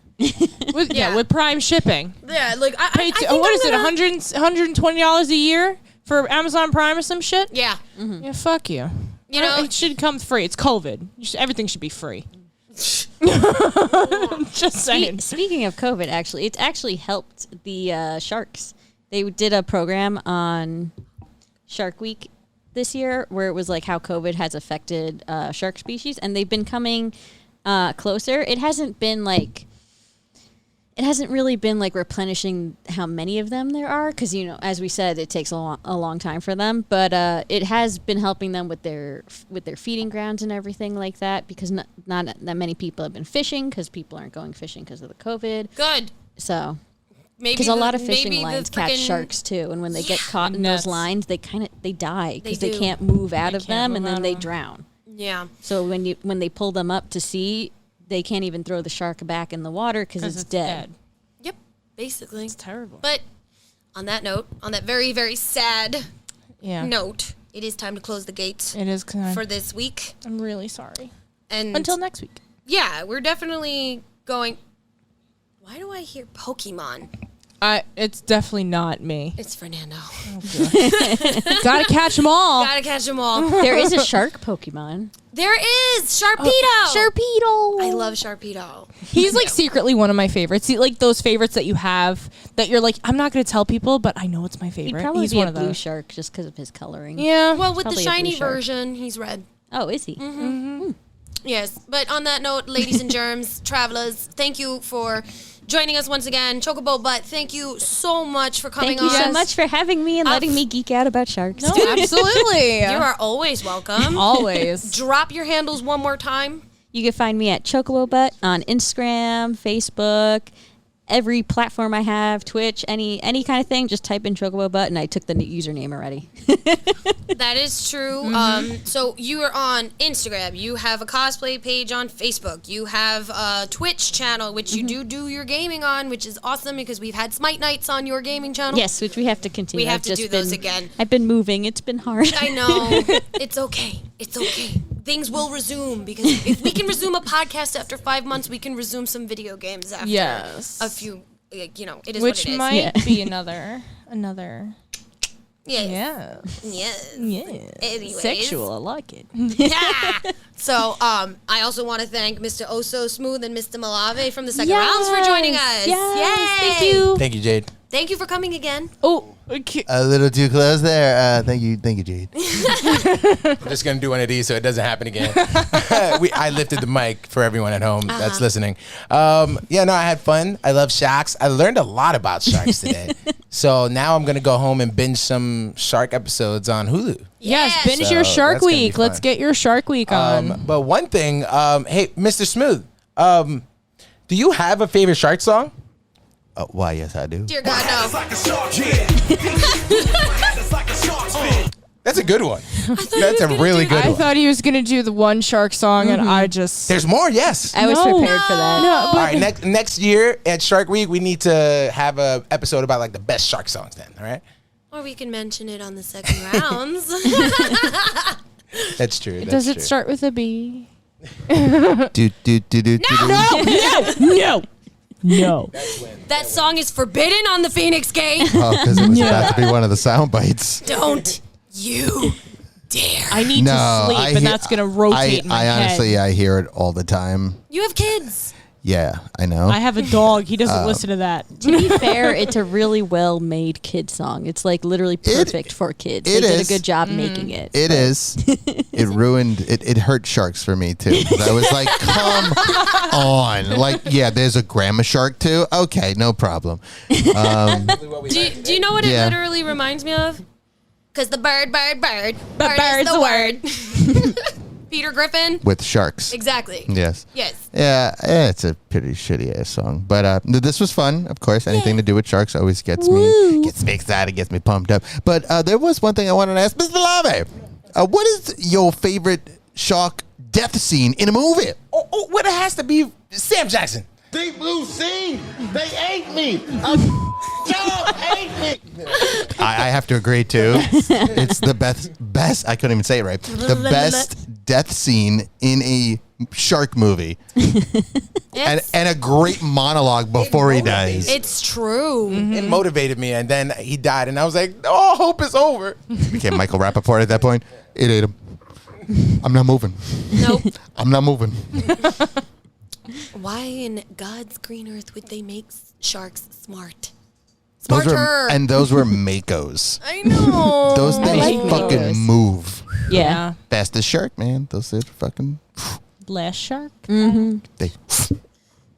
With Prime shipping. yeah, like, I Pay think what I'm is it? gonna- $120 a year for Amazon Prime or some shit? Yeah. Yeah, fuck you. You know- it should come free. It's COVID. Everything should be free. Just saying. Speaking of COVID, actually, it's actually helped the sharks. They did a program on Shark Week this year where it was like how COVID has affected shark species, and they've been coming closer. It hasn't really been like replenishing how many of them there are, because as we said, it takes a long time for them. But it has been helping them with their feeding grounds and everything like that, because not that many people have been fishing, because people aren't going fishing because of the COVID. Good. So. Maybe Because a lot of fishing lines catch frickin- sharks too, and when they get caught in Nuts. those lines, they die because they do. can't move out They of can't them, move and out then of they them. drown. Yeah. So when they pull them up to sea, they can't even throw the shark back in the water because it's dead. Yep. Basically. It's terrible. But on that note, on that very, very sad Yeah. note, it is time to close the gates It is kind for this week. I'm really sorry. And Until next week. yeah, we're definitely going. Why do I hear Pokemon? It's definitely not me. It's Fernando. Gotta catch them all. Gotta catch them all. There is a shark Pokemon. There is Sharpedo. Sharpedo. I love Sharpedo. He's like secretly one of my favorites. Like those favorites that you have that you're like, I'm not gonna tell people, but I know it's my He'd favorite. probably He's be one a of blue those. shark just because of his coloring. Yeah. Well, with the Probably a blue shiny shark. version, he's red. Oh, is he? Yes. But on that note, ladies and germs, travelers, thank you for joining us once again. ChocoboButt, thank you so much for coming Thank you on. so much for having me and letting me geek out about sharks. No, absolutely. You are always welcome. always. Drop your handles one more time. You can find me at ChocoboButt on Instagram, Facebook, every platform I have, Twitch, any kind of thing. Just type in ChocoboButt, and I took the username already. That is true. So you are on Instagram. You have a cosplay page on Facebook. You have a Twitch channel, which you do your gaming on, which is awesome because we've had Smite Nights on your gaming channel. Yes, which we have to continue. We have I've to just do those been- again. I've been moving. It's been hard. I know. It's okay. It's okay. Things will resume because if we can resume a podcast after 5 months, we can resume some video games after Yes. a few. It is Which what it is. might Yeah. be another. Yes. Yeah. Yes. Yeah. Anyways. Sexual. I like it. Yeah. So, I also want to thank Mr. Oh So Smooth and Mr. Malave from the second rounds for joining us. Yes. Yay. Thank you. Thank you, Jade. Thank you for coming again. Oh. Okay. A little too close there. Thank you, Jade. I'm just gonna do one of these so it doesn't happen again. I lifted the mic for everyone at home that's listening. Yeah, no, I had fun. I love sharks. I learned a lot about sharks today. So now I'm gonna go home and binge some shark episodes on Hulu. Yes, binge So your Shark that's gonna be Week. Let's fun. get your Shark Week on. But one thing, hey, Mr. Smooth, do you have a favorite shark song? Why? Yes, I do. Dear God, no. That's a good one. That's a really good I one. thought he was gonna do the one shark song, and I just. There's more, yes. I was No. prepared for that. No, All right, next year at Shark Week, we need to have a episode about like the best shark songs. Then, all right? Or we can mention it on the second rounds. That's true. Does it start with a B? Do. No. That song is forbidden on the Phoenix Gate. Oh, because it was about to be one of the sound bites. Don't you dare. I need to sleep, and that's gonna rotate in my head. honestly, I hear it all the time. You have kids. Yeah, I know. I have a dog. He doesn't listen to that. To be fair, it's a really well-made kid song. It's like literally perfect for kids. They it did is. a good job making it. It is. It ruined. It hurt sharks for me too. 'Cause I was like, come on. Like, yeah, there's a grandma shark too. Okay, no problem. Do you know what it Yeah. literally reminds me of? Because the bird is bird's the the word. Peter Griffin. With sharks. Exactly. Yes. Yes. Yeah, it's a pretty shitty ass song, but this was fun. Of course, anything to do with sharks always gets me excited, gets me pumped up. But there was one thing I wanted to ask, Mr. Malave. What is your favorite shark death scene in a movie? Oh, well, it has to be Sam Jackson. Deep blue sea. They ate me. Shark ate me. I have to agree too. It's the best. I couldn't even say it right. The best death scene in a shark movie, and a great monologue before he dies. It's true. It motivated me, and then he died, and I was like, "Oh, hope is over." Became Michael Rappaport at that point. It ate him. I'm not moving. Nope. I'm not moving. Why in God's green earth would they make sharks smart? Those Smarter. those were Makos. I know. Those things like fucking Makos. move. Yeah. Fastest shark, man. Those are fucking. Last shark. They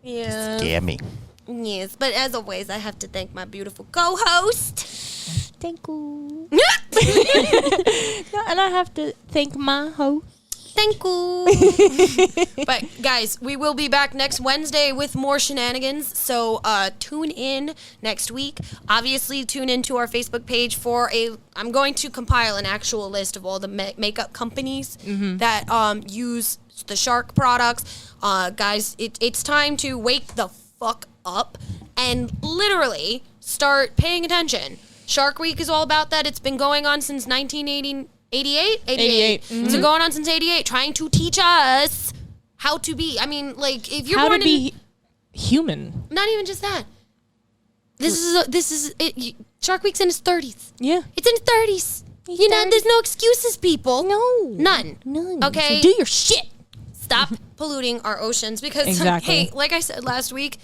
Yeah. scare me. Yes, but as always, I have to thank my beautiful co-host. Thank you. And I have to thank my host. Thank you. But guys, we will be back next Wednesday with more shenanigans. So tune in next week. Obviously, tune into our Facebook page for I'm going to compile an actual list of all the makeup companies that use the shark products. Guys, it's time to wake the fuck up and literally start paying attention. Shark Week is all about that. It's been going on since 1988. 88. It's been going on since 88, trying to teach us how to be. I mean, like, if you're How born to be human. not even just that. This is it. Shark Week's in its 30s. Yeah. It's in its 30s. You know, there's no excuses, people. No. None. Okay. So do your shit. Stop polluting our oceans because, Exactly. hey, like I said last week,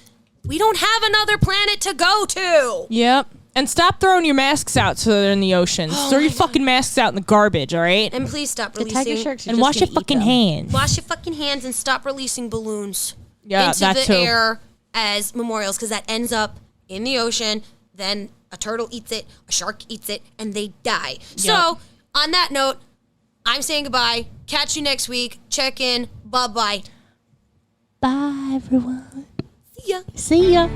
we don't have another planet to go to. Yep. And stop throwing your masks out so they're in the ocean. Throw your fucking masks out in the garbage, all right? And please stop The tiger releasing. sharks are And just wash your gonna eat fucking them. hands. Wash your fucking hands and stop releasing balloons Yeah, into that the too. air as memorials because that ends up in the ocean. Then a turtle eats it, a shark eats it, and they die. So, on that note, I'm saying goodbye. Catch you next week. Check in. Bye-bye. Bye, everyone. See ya. See ya.